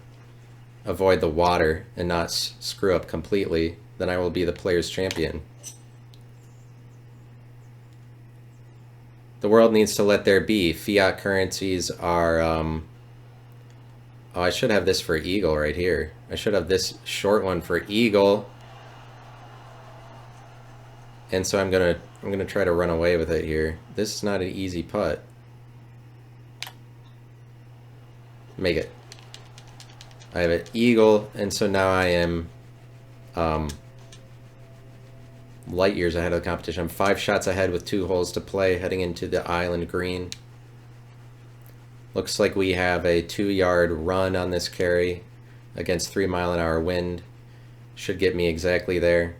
avoid the water, and not screw up completely, then I will be the Players' Champion. The world needs to let there be. Fiat currencies are... Oh, I should have this for Eagle right here. I should have this short one for Eagle. And so I'm gonna try to run away with it here. This is not an easy putt. Make it. I have an eagle, and so now I am light years ahead of the competition. I'm 5 shots ahead with 2 holes to play, heading into the island green. Looks like we have a 2-yard run on this carry against 3-mile-an-hour wind. Should get me exactly there.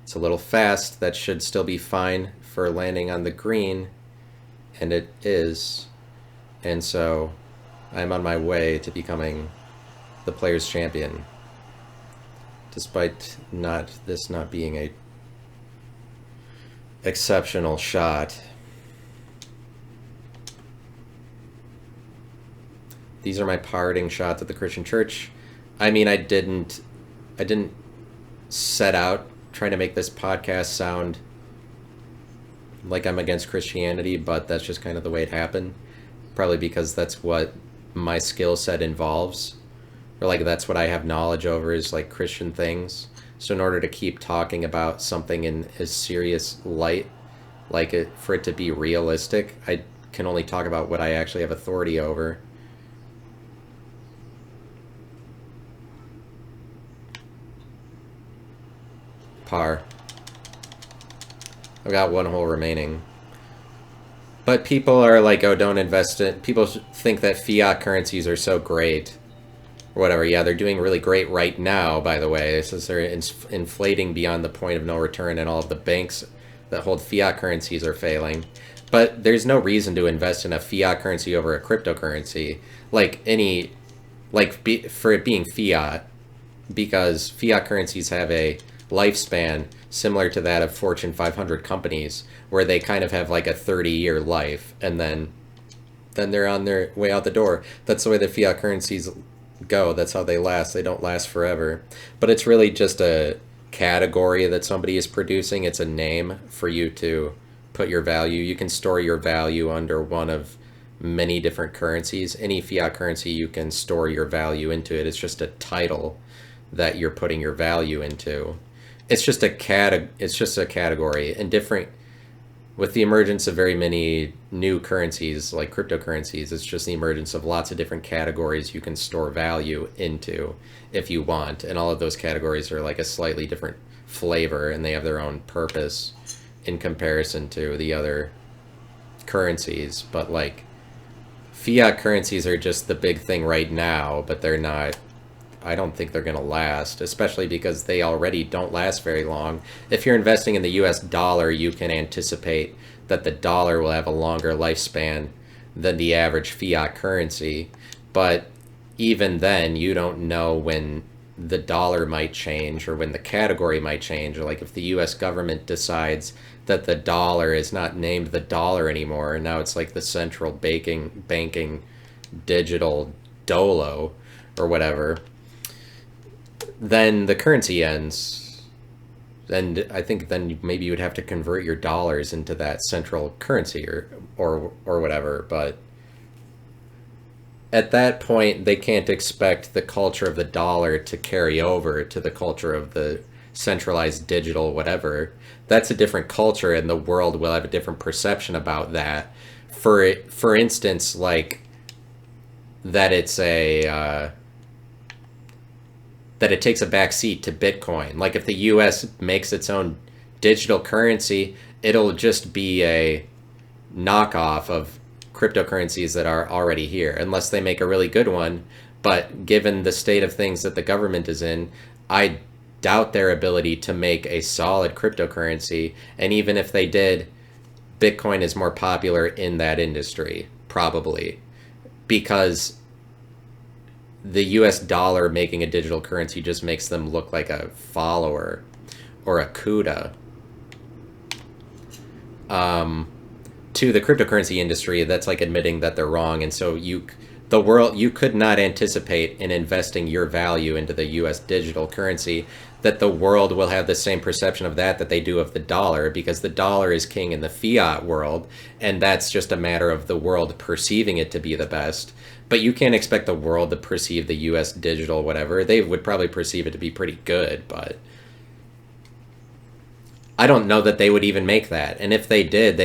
It's a little fast. That should still be fine for landing on the green, and it is. And so I'm on my way to becoming the Players' Champion, despite this not being a exceptional shot. These are my parting shots at the Christian church. I mean, I didn't set out trying to make this podcast sound like I'm against Christianity, but that's just kind of the way it happened. Probably because that's what my skill set involves, or like that's what I have knowledge over, is like Christian things. So in order to keep talking about something in a serious light, like for it to be realistic, I can only talk about what I actually have authority over. Par. I've got 1 hole remaining. But people are like, oh, don't invest in... People think that fiat currencies are so great. Or whatever. Yeah, they're doing really great right now, by the way. Since they're inflating beyond the point of no return, and all of the banks that hold fiat currencies are failing. But there's no reason to invest in a fiat currency over a cryptocurrency. For it being fiat. Because fiat currencies have a lifespan similar to that of Fortune 500 companies, where they kind of have like a 30-year life, and then they're on their way out the door. That's the way the fiat currencies go. That's how they last. They don't last forever. But it's really just a category that somebody is producing. It's a name for you to put your value. You can store your value under one of many different currencies. Any fiat currency, you can store your value into it. It's just a title that you're putting your value into. It's just a category, and different with the emergence of very many new currencies like cryptocurrencies. It's just the emergence of lots of different categories you can store value into if you want, and all of those categories are like a slightly different flavor, and they have their own purpose in comparison to the other currencies. But like fiat currencies are just the big thing right now, but they're not. I don't think they're going to last, especially because they already don't last very long. If you're investing in the US dollar, you can anticipate that the dollar will have a longer lifespan than the average fiat currency. But even then, you don't know when the dollar might change, or when the category might change, or like if the US government decides that the dollar is not named the dollar anymore, and now it's like the central banking digital dolo or whatever, then the currency ends. And I think then maybe you would have to convert your dollars into that central currency or whatever. But at that point, they can't expect the culture of the dollar to carry over to the culture of the centralized digital whatever. That's a different culture, and the world will have a different perception about that. For instance, like that it's that it takes a back seat to Bitcoin. Like if the US makes its own digital currency, it'll just be a knockoff of cryptocurrencies that are already here, unless they make a really good one. But given the state of things that the government is in, I doubt their ability to make a solid cryptocurrency. And even if they did, Bitcoin is more popular in that industry, probably, because the US dollar making a digital currency just makes them look like a follower or a CUDA to the cryptocurrency industry. That's like admitting that they're wrong. And so you could not anticipate in investing your value into the US digital currency that the world will have the same perception of that they do of the dollar, because the dollar is king in the fiat world, and that's just a matter of the world perceiving it to be the best. But you can't expect the world to perceive the US digital whatever. They would probably perceive it to be pretty good, but I don't know that they would even make that. And if they did,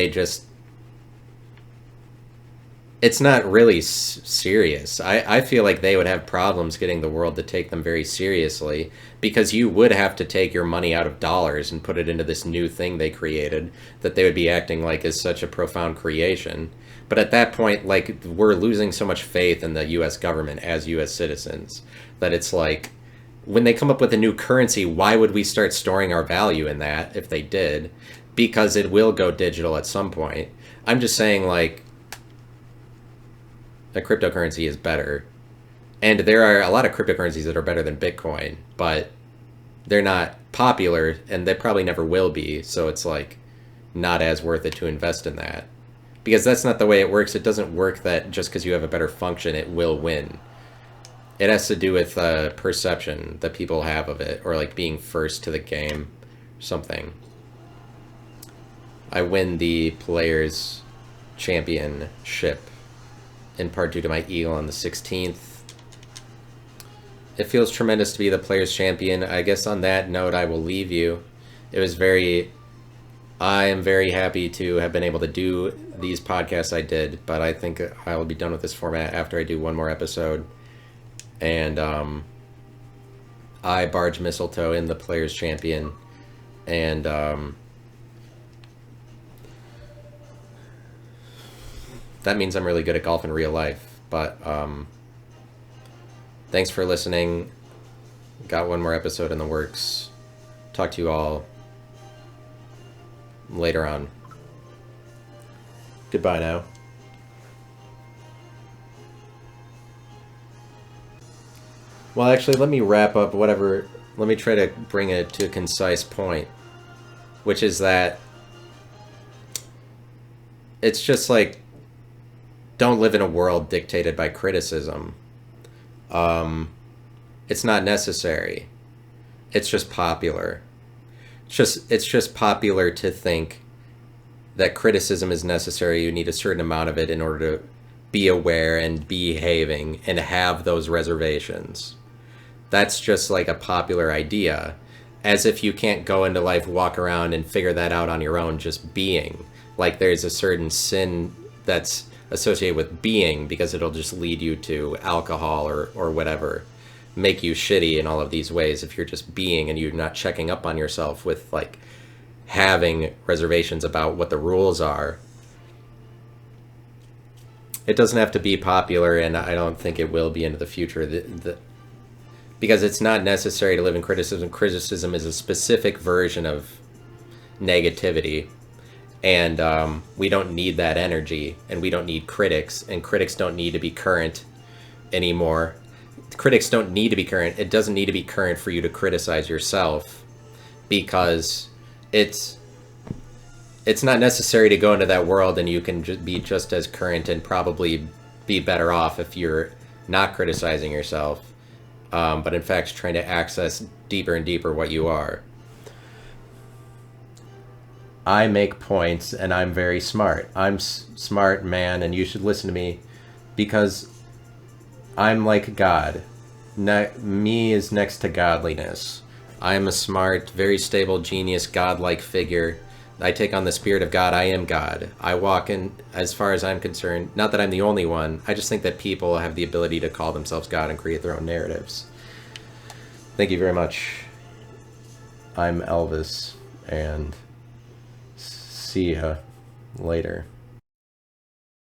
it's not really serious. I feel like they would have problems getting the world to take them very seriously, because you would have to take your money out of dollars and put it into this new thing they created that they would be acting like is such a profound creation. But at that point, like, we're losing so much faith in the US government as US citizens that it's like, when they come up with a new currency, why would we start storing our value in that if they did? Because it will go digital at some point. I'm just saying, like, a cryptocurrency is better. And there are a lot of cryptocurrencies that are better than Bitcoin, but they're not popular, and they probably never will be, so it's like not as worth it to invest in that. Because that's not the way it works. It doesn't work that just because you have a better function, it will win. It has to do with perception that people have of it, or like being first to the game, something. I win the Players' Championship, in part due to my eagle on the 16th. It feels tremendous to be the Players' Champion. I guess on that note, I will leave you. I am very happy to have been able to do these podcasts I did, but I think I will be done with this format after I do one more episode. And I barge mistletoe in the Players' Champion, and that means I'm really good at golf in real life. But thanks for listening. Got one more episode in the works. Talk to you all later on. Goodbye now. Well, actually, let me wrap up whatever. Let me try to bring it to a concise point, which is that it's just like, don't live in a world dictated by criticism. It's not necessary. It's just popular. It's just popular to think that criticism is necessary. You need a certain amount of it in order to be aware and behaving and have those reservations. That's just like a popular idea, as if you can't go into life, walk around, and figure that out on your own just being. Like there's a certain sin that's associated with being, because it'll just lead you to alcohol or whatever, make you shitty in all of these ways if you're just being and you're not checking up on yourself with like having reservations about what the rules are. It doesn't have to be popular, and I don't think it will be into the future, because it's not necessary to live in criticism. Criticism is a specific version of negativity, and we don't need that energy, and we don't need critics, and critics don't need to be current anymore. Critics don't need to be current. It doesn't need to be current for you to criticize yourself, because it's not necessary to go into that world, and you can just be just as current and probably be better off if you're not criticizing yourself, but in fact trying to access deeper and deeper what you are. I make points, and I'm very smart. I'm smart, man, and you should listen to me, because I'm like God. Me is next to godliness. I am a smart, very stable, genius, godlike figure. I take on the spirit of God. I am God. I walk in, as far as I'm concerned, not that I'm the only one, I just think that people have the ability to call themselves God and create their own narratives. Thank you very much. I'm Elvis, and see ya later.